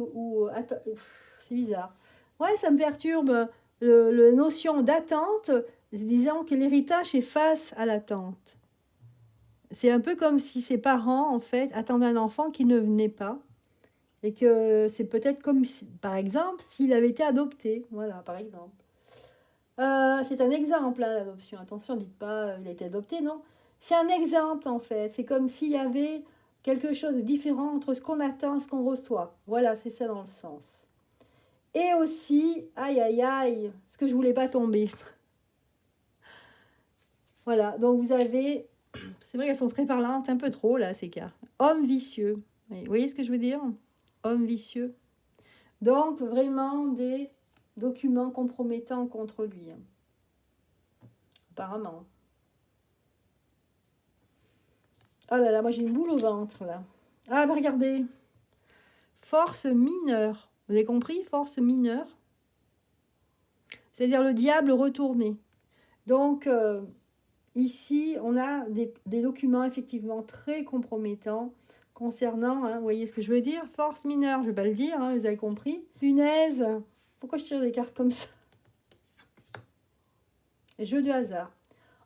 c'est bizarre. Ouais, ça me perturbe le notion d'attente, disant que l'héritage est face à l'attente. C'est un peu comme si ses parents, en fait, attendaient un enfant qui ne venait pas. Et que c'est peut-être comme, par exemple, s'il avait été adopté. Voilà, par exemple. C'est un exemple, hein, l'adoption. Attention, dites pas il a été adopté, non. C'est un exemple, en fait. C'est comme s'il y avait quelque chose de différent entre ce qu'on attend et ce qu'on reçoit. Voilà, c'est ça dans le sens. Et aussi, aïe, aïe, aïe, ce que je voulais pas tomber. Voilà, donc vous avez, c'est vrai qu'elles sont très parlantes, un peu trop là, ces cartes. Homme vicieux. Vous voyez ce que je veux dire? Homme vicieux. Donc, vraiment des documents compromettants contre lui. Apparemment. Oh là là, moi j'ai une boule au ventre là. Ah, bah regardez. Force mineure. Vous avez compris? Force mineure. C'est-à-dire le diable retourné. Donc, ici, on a des documents effectivement très compromettants concernant, hein, vous voyez ce que je veux dire? Force mineure, je ne vais pas le dire, hein, vous avez compris. Punaise, pourquoi je tire des cartes comme ça? Jeu de hasard.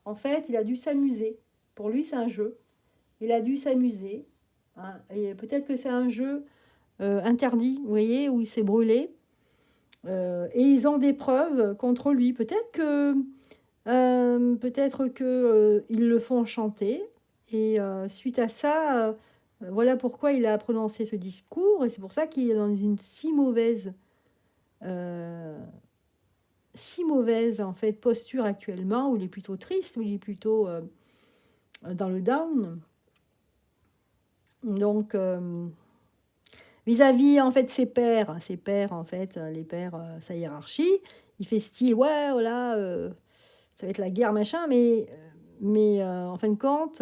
En fait, il a dû s'amuser. Pour lui, c'est un jeu. Il a dû s'amuser. Hein, et peut-être que c'est un jeu interdit, vous voyez, où il s'est brûlé. Et ils ont des preuves contre lui. Peut-être que ils le font chanter. Et suite à ça, voilà pourquoi il a prononcé ce discours. Et c'est pour ça qu'il est dans une si mauvaise en fait posture actuellement, où il est plutôt triste, où il est plutôt dans le down. Donc vis-à-vis en fait ses pairs en fait, les pairs, sa hiérarchie, il fait style ouais voilà, ça va être la guerre machin, mais en fin de compte,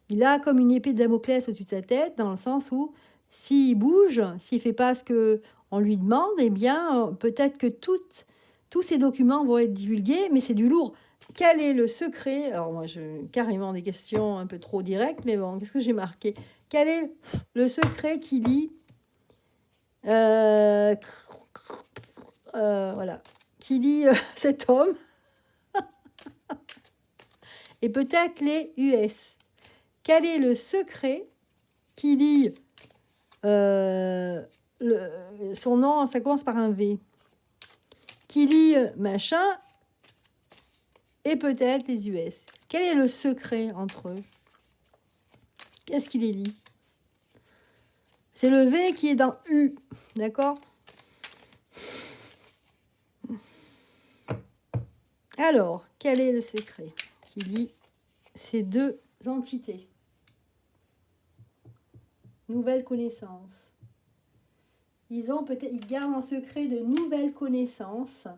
il a comme une épée de Damoclès au-dessus de sa tête, dans le sens où s'il bouge, s'il fait pas ce que on lui demande, eh bien peut-être que tous ces documents vont être divulgués, mais c'est du lourd. Quel est le secret? Alors moi, carrément des questions un peu trop directes, mais bon, qu'est-ce que j'ai marqué? Quel est le secret qui lie voilà, qui lie cet homme et peut-être les US? Quel est le secret qui lie son nom, ça commence par un V, qui lie machin et peut-être les US? Quel est le secret entre eux? Qu'est-ce qui les lie? C'est le V qui est dans U, d'accord? Alors, quel est le secret qui lie ces deux entités? Nouvelles connaissances. Ils gardent en secret de nouvelles connaissances,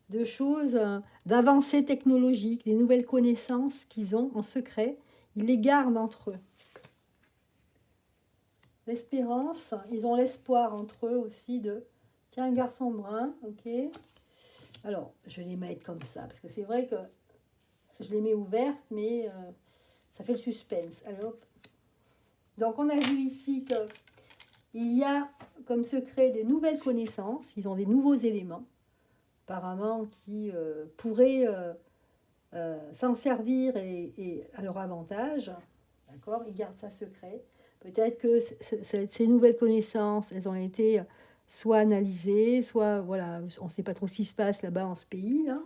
de choses, d'avancées technologiques, des nouvelles connaissances qu'ils ont en secret. Ils les gardent entre eux. L'espérance, ils ont l'espoir entre eux aussi de... Tiens, un garçon brun, ok. Alors, je vais les mettre comme ça, parce que c'est vrai que je les mets ouvertes, mais ça fait le suspense. Allez, hop. Donc, on a vu ici qu'il y a comme secret de nouvelles connaissances. Ils ont des nouveaux éléments, apparemment, qui pourraient s'en servir et à leur avantage. D'accord? Ils gardent ça secret. Peut-être que ces nouvelles connaissances, elles ont été soit analysées, soit, voilà, on ne sait pas trop ce qui se passe là-bas en ce pays, là.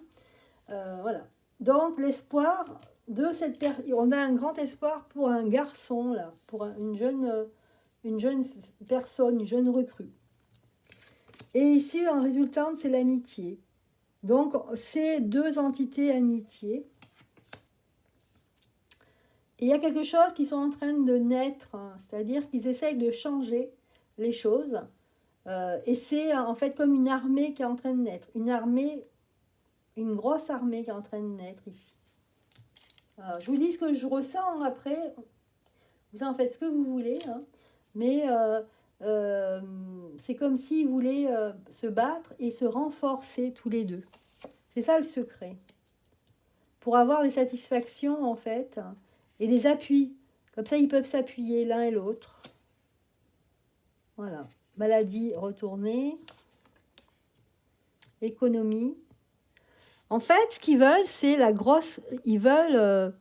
Voilà. Donc, l'espoir de cette personne, on a un grand espoir pour un garçon, là, pour une jeune personne, une jeune recrue. Et ici, en résultante, c'est l'amitié. Donc, c'est deux entités amitié. Et il y a quelque chose qui sont en train de naître, hein, c'est-à-dire qu'ils essayent de changer les choses. Et c'est en fait comme une armée qui est en train de naître. Une grosse armée qui est en train de naître ici. Je vous dis ce que je ressens, après, vous en faites ce que vous voulez, hein, mais c'est comme s'ils voulaient se battre et se renforcer tous les deux. C'est ça le secret. Pour avoir des satisfactions, en fait, et des appuis. Comme ça, ils peuvent s'appuyer l'un et l'autre. Voilà. Maladie retournée. Économie. En fait, ce qu'ils veulent, c'est ils veulent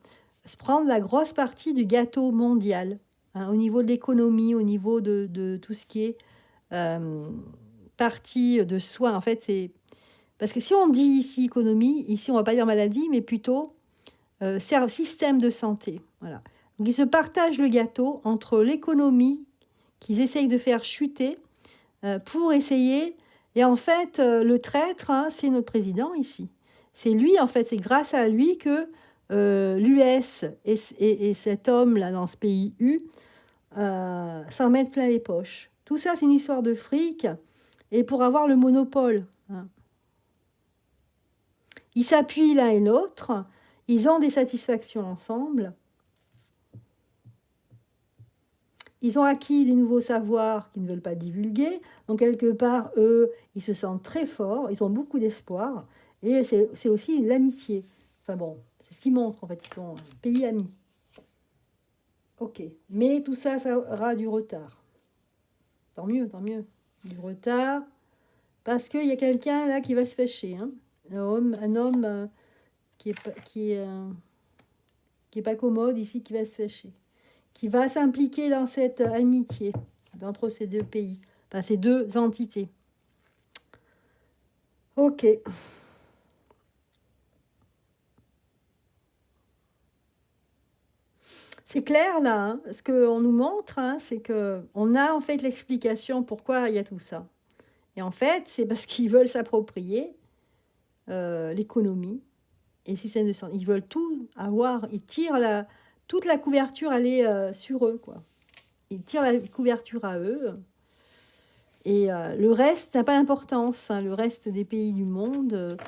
se prendre la grosse partie du gâteau mondial. Hein, au niveau de l'économie, au niveau de tout ce qui est partie de soins. En fait, c'est... Parce que si on dit ici économie, ici on ne va pas dire maladie, mais plutôt système de santé. Voilà. Donc ils se partagent le gâteau entre l'économie qu'ils essayent de faire chuter pour essayer... Et en fait, le traître, hein, c'est notre président ici. C'est lui, en fait, c'est grâce à lui que l'US et cet homme-là dans ce pays U s'en mettent plein les poches. Tout ça, c'est une histoire de fric et pour avoir le monopole. Hein. Ils s'appuient l'un et l'autre, ils ont des satisfactions ensemble. Ils ont acquis des nouveaux savoirs qu'ils ne veulent pas divulguer. Donc, quelque part, eux, ils se sentent très forts, ils ont beaucoup d'espoir. Et c'est aussi l'amitié. Enfin bon, c'est ce qui montre, en fait, ils sont pays amis. Ok. Mais tout ça, ça aura du retard. Tant mieux, tant mieux. Du retard. Parce qu'il y a quelqu'un là qui va se fâcher. Hein. Un homme qui est pas commode ici, qui va se fâcher. Qui va s'impliquer dans cette amitié entre ces deux pays, enfin ces deux entités. Ok. C'est clair là, hein, ce qu'on nous montre, hein, c'est qu'on a en fait l'explication pourquoi il y a tout ça. Et en fait, c'est parce qu'ils veulent s'approprier l'économie et le système de santé. Ils veulent tout avoir, ils tirent toute la couverture, elle est sur eux, quoi. Ils tirent la couverture à eux. Et le reste n'a pas d'importance. Hein. Le reste des pays du monde,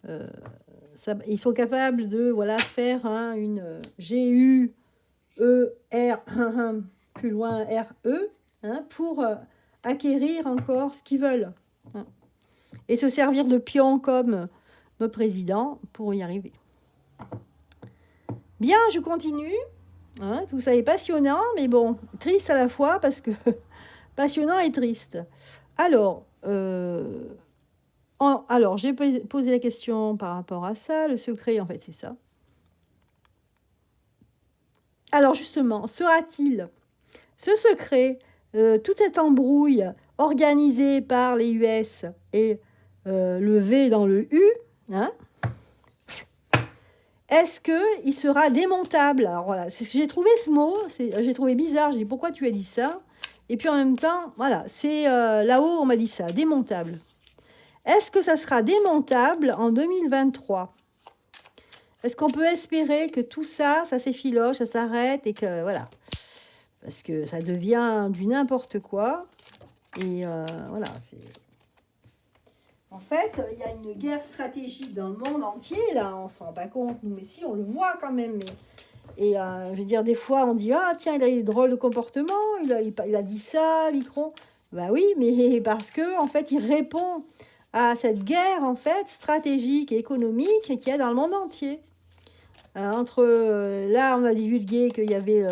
ils sont capables de faire une GUER, plus loin RE, pour acquérir encore ce qu'ils veulent. Hein. Et se servir de pion comme notre président pour y arriver. Bien, je continue. Hein, tout ça est passionnant, mais bon, triste à la fois parce que passionnant et triste. Alors, j'ai posé la question par rapport à ça. Le secret, en fait, c'est ça. Alors, justement, sera-t-il ce secret, toute cette embrouille organisée par les US et le V dans le U, hein, est-ce qu'il sera démontable? Alors voilà, j'ai trouvé ce mot, j'ai trouvé bizarre, j'ai dit pourquoi tu as dit ça? Et puis en même temps, voilà, c'est là-haut, on m'a dit ça, démontable. Est-ce que ça sera démontable en 2023? Est-ce qu'on peut espérer que tout ça, ça s'effiloche, ça s'arrête et que, voilà, parce que ça devient du n'importe quoi. Et voilà, c'est... En fait, il y a une guerre stratégique dans le monde entier, là, on ne s'en rend pas compte, nous, mais si, on le voit quand même. Et je veux dire, des fois, on dit, ah tiens, il a des drôles de comportement, il a dit ça, Micron. Ben oui, mais parce que en fait, il répond à cette guerre, en fait, stratégique et économique qu'il y a dans le monde entier. Là, on a divulgué qu'il y avait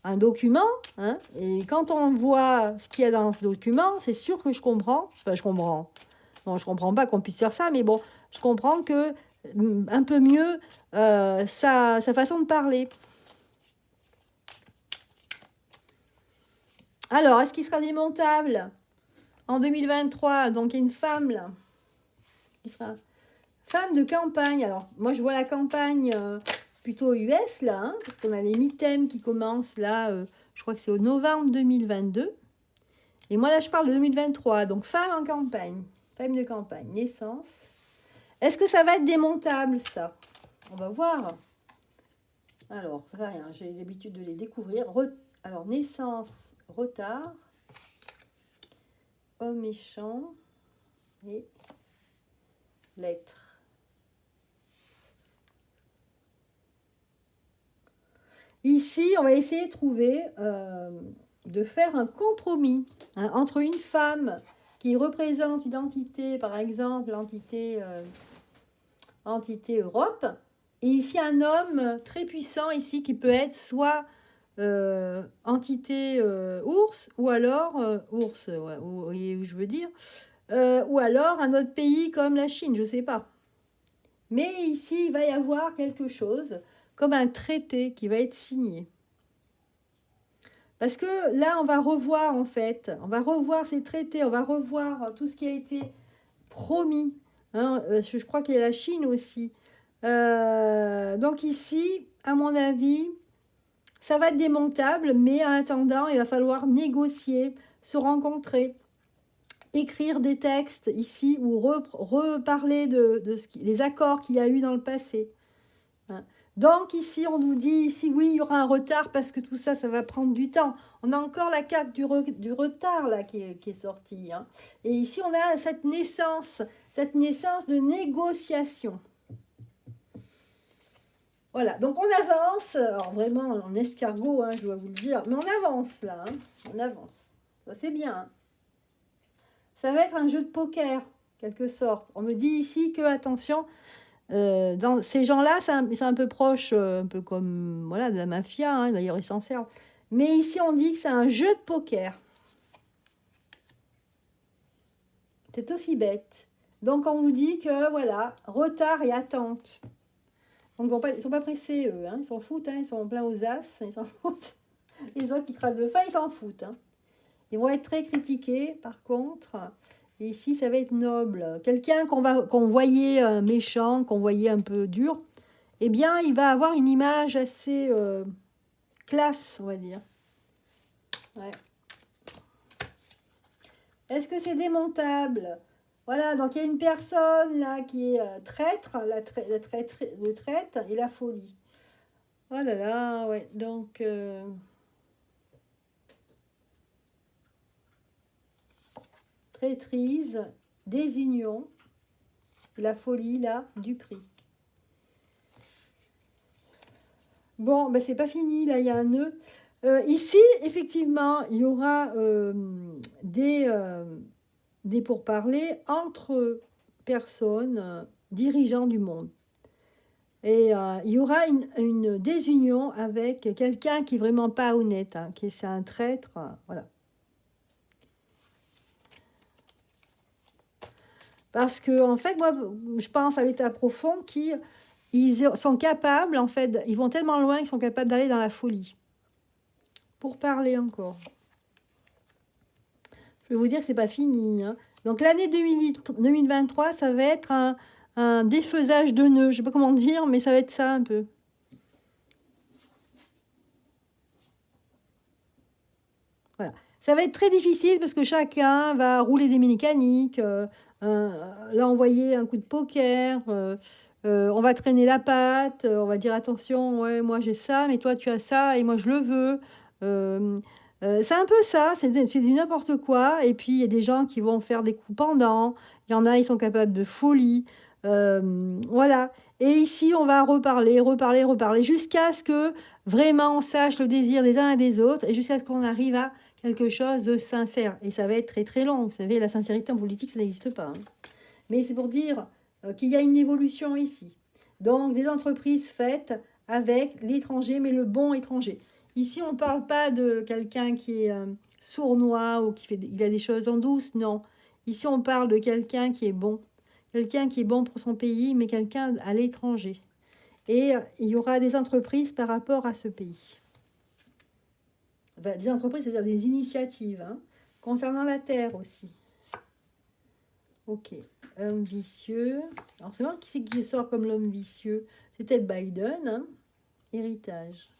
un document, hein, et quand on voit ce qu'il y a dans ce document, c'est sûr que je comprends. Enfin, je comprends. Non, je comprends pas qu'on puisse faire ça, mais bon, je comprends que un peu mieux sa façon de parler. Alors, est-ce qu'il sera démontable en 2023? Donc, il y a une femme là, qui sera femme de campagne. Alors, moi, je vois la campagne plutôt US là, hein, parce qu'on a les mi-thèmes qui commencent là, je crois que c'est au novembre 2022. Et moi, là, je parle de 2023. Donc, femme en campagne. Femme de campagne, naissance. Est-ce que ça va être démontable, ça? On va voir. Alors, rien, j'ai l'habitude de les découvrir. Alors, naissance, retard, homme méchant et lettre. Ici, on va essayer de trouver, de faire un compromis entre une femme qui représente une entité, par exemple, l'entité Europe, et ici un homme très puissant ici qui peut être soit entité ours, ou alors ours, ouais, où je veux dire, ou alors un autre pays comme la Chine, je ne sais pas. Mais ici, il va y avoir quelque chose comme un traité qui va être signé. Parce que là, on va revoir, en fait, on va revoir ces traités, on va revoir tout ce qui a été promis. Hein, je crois qu'il y a la Chine aussi. Donc ici, à mon avis, ça va être démontable, mais en attendant, il va falloir négocier, se rencontrer, écrire des textes ici ou reparler de les accords qu'il y a eu dans le passé. Hein. Donc ici, on nous dit, ici, oui, il y aura un retard parce que tout ça, ça va prendre du temps. On a encore la carte du retard là qui est sortie. Hein. Et ici, on a cette naissance de négociation. Voilà, donc on avance, alors vraiment en escargot, hein, je dois vous le dire, mais on avance là, hein, on avance. Ça c'est bien. Hein. Ça va être un jeu de poker, quelque sorte. On me dit ici que, attention, dans ces gens-là, ils sont un peu proches, un peu comme voilà, de la mafia, hein, d'ailleurs ils s'en servent. Mais ici on dit que c'est un jeu de poker. C'est aussi bête. Donc on vous dit que voilà, retard et attente. Donc ils ne sont pas pressés, eux, hein, ils s'en foutent, hein, ils sont plein aux as, ils s'en foutent. Les autres qui crèvent de faim, ils s'en foutent. Hein. Ils vont être très critiqués, par contre. Et ici, ça va être noble. Quelqu'un qu'on voyait méchant, qu'on voyait un peu dur, eh bien, il va avoir une image assez classe, on va dire. Ouais. Est-ce que c'est démontable? Voilà, donc il y a une personne là qui est traître, le traître et la folie. Oh là là, ouais, donc... traîtrise, désunion, la folie là, du prix. Bon, ben c'est pas fini, là, il y a un nœud. Ici, effectivement, il y aura des pourparlers entre personnes, dirigeants du monde. Et il y aura une désunion avec quelqu'un qui est vraiment pas honnête, hein, qui est un traître, voilà. Parce que, en fait, moi, je pense à l'état profond ils sont capables, en fait, ils vont tellement loin qu'ils sont capables d'aller dans la folie. Pour parler encore. Je vais vous dire que c'est pas fini. Hein. Donc l'année 2023, ça va être un défaisage de nœuds. Je sais pas comment dire, mais ça va être ça un peu. Voilà. Ça va être très difficile parce que chacun va rouler des mécaniques, là envoyer un coup de poker, on va traîner la patte, on va dire attention, ouais, moi j'ai ça, mais toi tu as ça et moi je le veux. C'est un peu ça, c'est du n'importe quoi. Et puis il y a des gens qui vont faire des coups pendant, il y en a, ils sont capables de folie. Voilà. Et ici, on va reparler, jusqu'à ce que vraiment on sache le désir des uns et des autres, et jusqu'à ce qu'on arrive à quelque chose de sincère. Et ça va être très très long. Vous savez, la sincérité en politique, ça n'existe pas. Hein. Mais c'est pour dire qu'il y a une évolution ici. Donc, des entreprises faites avec l'étranger, mais le bon étranger. Ici, on ne parle pas de quelqu'un qui est sournois ou il a des choses en douce, non. Ici, on parle de quelqu'un qui est bon. Quelqu'un qui est bon pour son pays, mais quelqu'un à l'étranger. Et il y aura des entreprises par rapport à ce pays. Enfin, des entreprises, c'est-à-dire des initiatives, hein, concernant la terre aussi. Ok, homme vicieux. Alors, c'est moi qui c'est qui sort comme l'homme vicieux. C'est peut-être Biden, hein. Héritage.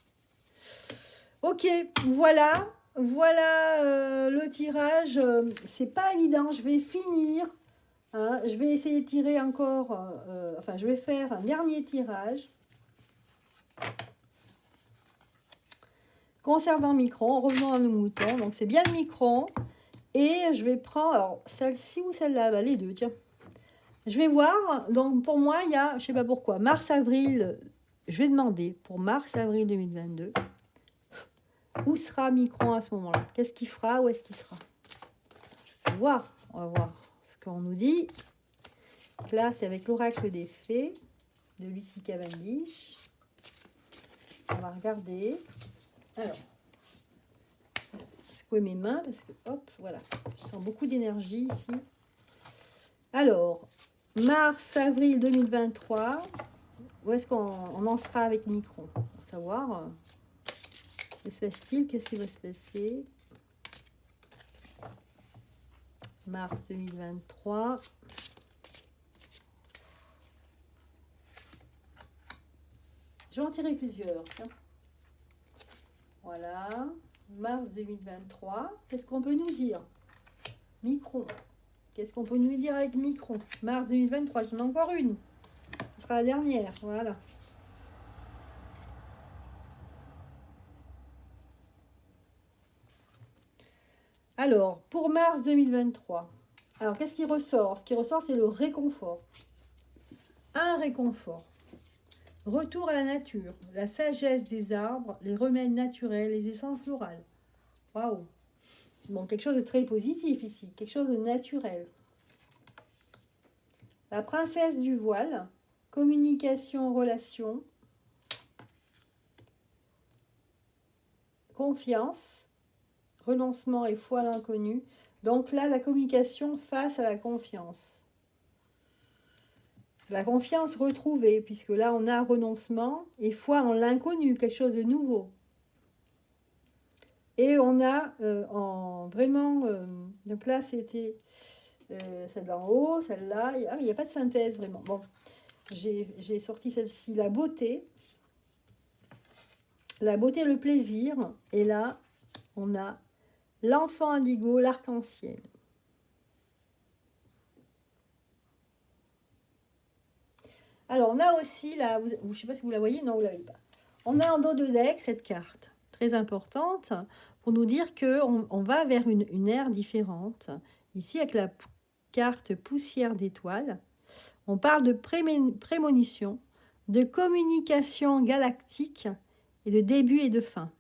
Ok, voilà le tirage. C'est pas évident, je vais finir. Hein, je vais essayer de tirer encore, enfin, je vais faire un dernier tirage. Concernant Micron, revenons à nos moutons. Donc, c'est bien le Micron. Et je vais prendre, alors, celle-ci ou celle-là, bah, les deux, tiens. Je vais voir. Donc, pour moi, il y a, je sais pas pourquoi, mars-avril, je vais demander pour mars-avril 2022, où sera Micron à ce moment-là? Qu'est-ce qu'il fera? Où est-ce qu'il sera? On va voir ce qu'on nous dit. Là, c'est avec l'oracle des fées de Lucie Cavendish. On va regarder. Alors, secouer mes mains parce que, hop, voilà. Je sens beaucoup d'énergie ici. Alors, mars-avril 2023, où est-ce qu'on en sera avec Micron? Pour savoir. Que se passe-t-il? Qu'est-ce qui va se passer? Mars 2023. Je vais en tirer plusieurs. Tiens. Voilà. Mars 2023. Qu'est-ce qu'on peut nous dire? Micron. Qu'est-ce qu'on peut nous dire avec Micron? Mars 2023. J'en ai encore une. Ce sera la dernière. Voilà. Alors, pour mars 2023. Alors, qu'est-ce qui ressort? Ce qui ressort, c'est le réconfort. Un réconfort. Retour à la nature, la sagesse des arbres, les remèdes naturels, les essences florales. Waouh! Bon, quelque chose de très positif ici, quelque chose de naturel. La princesse du voile, communication, relation, confiance, renoncement et foi à l'inconnu. Donc là, la communication face à la confiance. La confiance retrouvée, puisque là, on a renoncement et foi en l'inconnu, quelque chose de nouveau. Et on a vraiment... donc là, c'était celle d'en haut, celle-là. Ah, il n'y a pas de synthèse, vraiment. Bon, j'ai sorti celle-ci, la beauté. La beauté, le plaisir. Et là, on a l'enfant indigo, l'arc-en-ciel. Alors, on a aussi, là, je ne sais pas si vous la voyez, non, vous ne la voyez pas. On a en dos de deck cette carte, très importante, pour nous dire qu'on va vers une ère différente. Ici, avec la carte poussière d'étoiles, on parle de prémonition, de communication galactique et de début et de fin.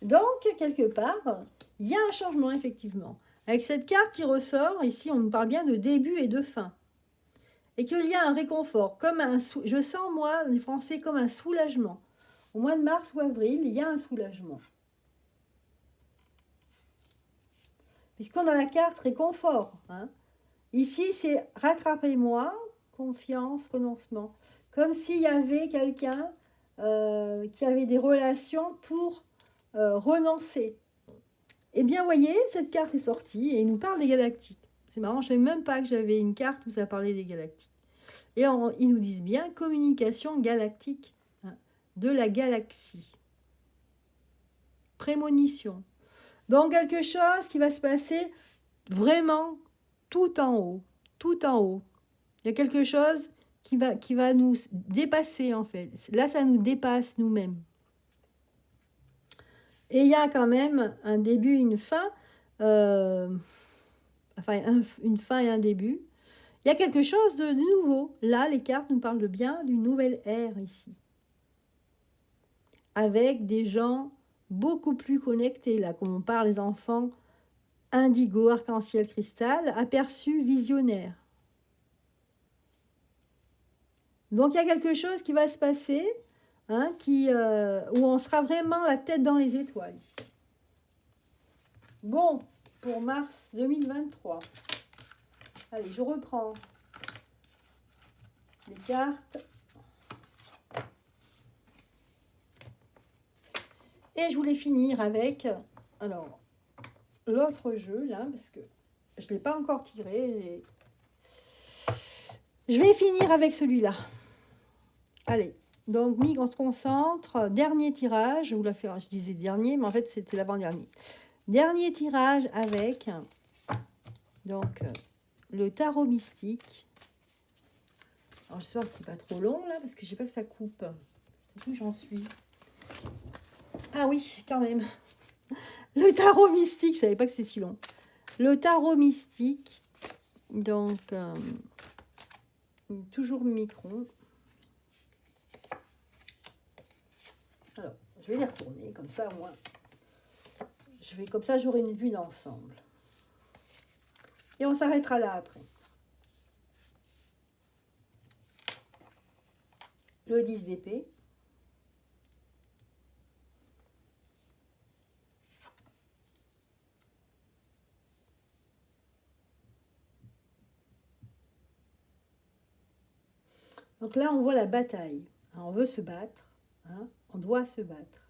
Donc, quelque part, il y a un changement, effectivement. Avec cette carte qui ressort, ici, on nous parle bien de début et de fin. Et qu'il y a un réconfort, je sens, moi, les Français, comme un soulagement. Au mois de mars ou avril, il y a un soulagement. Puisqu'on a la carte réconfort. Hein. Ici, c'est rattrapez-moi, confiance, renoncement. Comme s'il y avait quelqu'un qui avait des relations pour renoncer. Eh bien, voyez, cette carte est sortie et il nous parle des galactiques. C'est marrant, je ne savais même pas que j'avais une carte où ça parlait des galactiques. Et ils nous disent bien communication galactique, hein, de la galaxie. Prémonition. Donc, quelque chose qui va se passer vraiment tout en haut. Tout en haut. Il y a quelque chose qui va nous dépasser, en fait. Là, ça nous dépasse nous-mêmes. Et il y a quand même un début, une fin. Une fin et un début. Il y a quelque chose de nouveau. Là, les cartes nous parlent bien d'une nouvelle ère ici. Avec des gens beaucoup plus connectés. Là, comme on parle, les enfants indigo, arc-en-ciel, cristal, aperçus visionnaires. Donc, il y a quelque chose qui va se passer, hein, où on sera vraiment la tête dans les étoiles ici. Bon, pour mars 2023. Allez, je reprends les cartes. Et je voulais finir avec, alors, l'autre jeu, là, parce que je ne l'ai pas encore tiré. Je vais finir avec celui-là. Allez, donc, on se concentre. Dernier tirage, je disais dernier, mais en fait, c'était l'avant-dernier. Dernier tirage avec, donc, le tarot mystique. Alors, j'espère que c'est pas trop long, là, parce que je sais pas que ça coupe. Je sais où j'en suis. Ah oui, quand même. Le tarot mystique, je savais pas que c'était si long. Le tarot mystique, donc, toujours micron. Alors, je vais les retourner, comme ça, au moins. Comme ça, j'aurai une vue d'ensemble. Et on s'arrêtera là après. Le 10 d'épée. Donc là, on voit la bataille. On veut se battre. Hein, on doit se battre.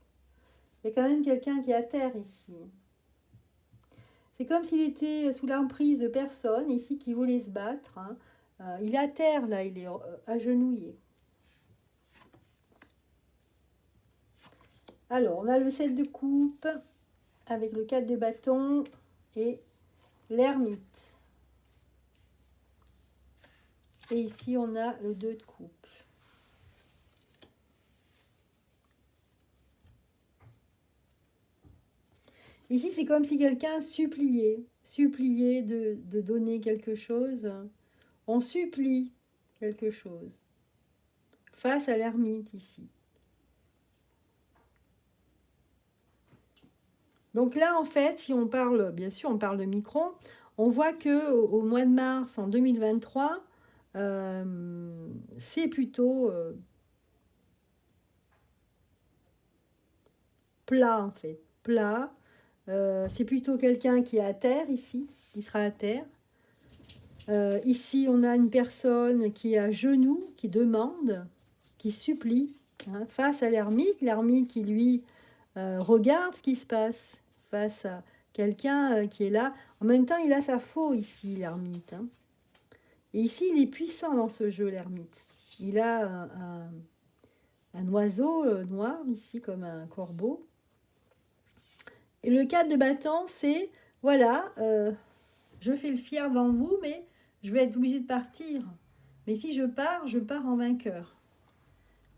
Il y a quand même quelqu'un qui est à terre ici. C'est comme s'il était sous l'emprise de personnes ici qui voulaient se battre. Hein. Il est à terre, là, il est agenouillé. Alors, on a le 7 de coupe avec le 4 de bâton et l'ermite. Et ici, on a le 2 de coupe. Ici, c'est comme si quelqu'un suppliait de donner quelque chose. On supplie quelque chose face à l'ermite ici. Donc là, en fait, si on parle, bien sûr, on parle de Micron, on voit que au mois de mars en 2023, c'est plutôt plat, en fait, plat. C'est plutôt quelqu'un qui est à terre ici, qui sera à terre. Ici, on a une personne qui est à genoux, qui demande, qui supplie, hein, face à l'ermite. L'ermite qui, lui, regarde ce qui se passe face à quelqu'un qui est là. En même temps, il a sa faux ici, l'ermite. Hein. Et ici, il est puissant dans ce jeu, l'ermite. Il a un oiseau noir, ici, comme un corbeau. Et le 4 de bâton, c'est, voilà, je fais le fier devant vous, mais je vais être obligée de partir. Mais si je pars en vainqueur.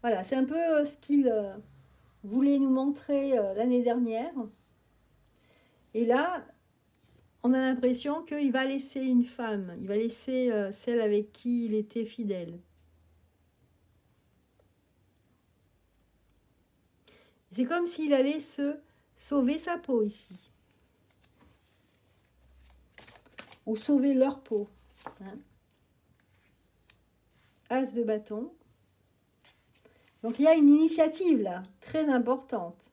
Voilà, c'est un peu ce qu'il voulait nous montrer l'année dernière. Et là, on a l'impression qu'il va laisser une femme. Il va laisser celle avec qui il était fidèle. C'est comme s'il allait se sauver sa peau ici. Ou sauver leur peau. Hein. As de bâton. Donc il y a une initiative là, très importante.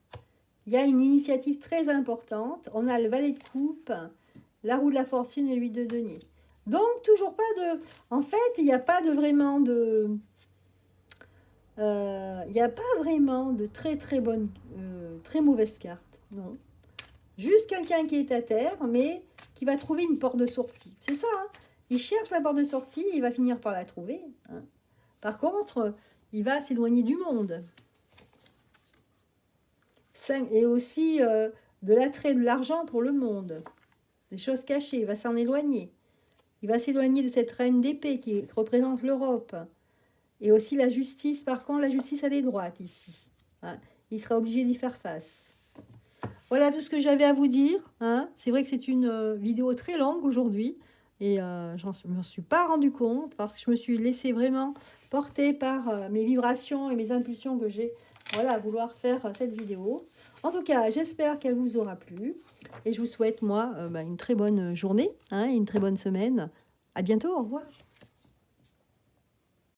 Il y a une initiative très importante. On a le valet de coupe, la roue de la fortune et l'huile de denier. Donc toujours pas de... En fait, il n'y a pas de vraiment de... Il n'y a pas vraiment de très bonne, très mauvaise carte. Non. Juste quelqu'un qui est à terre, mais qui va trouver une porte de sortie. C'est ça, hein. Il cherche la porte de sortie, il va finir par la trouver. Hein. Par contre, il va s'éloigner du monde. Et aussi de l'attrait de l'argent pour le monde. Des choses cachées, il va s'en éloigner. Il va s'éloigner de cette reine d'épée qui représente l'Europe. Et aussi la justice, par contre, la justice, elle est droite ici. Hein. Il sera obligé d'y faire face. Voilà tout ce que j'avais à vous dire. Hein. C'est vrai que c'est une vidéo très longue aujourd'hui. Et je ne m'en suis pas rendu compte parce que je me suis laissée vraiment porter par mes vibrations et mes impulsions que j'ai, voilà, à vouloir faire cette vidéo. En tout cas, j'espère qu'elle vous aura plu. Et je vous souhaite, moi, une très bonne journée, hein, et une très bonne semaine. À bientôt, au revoir.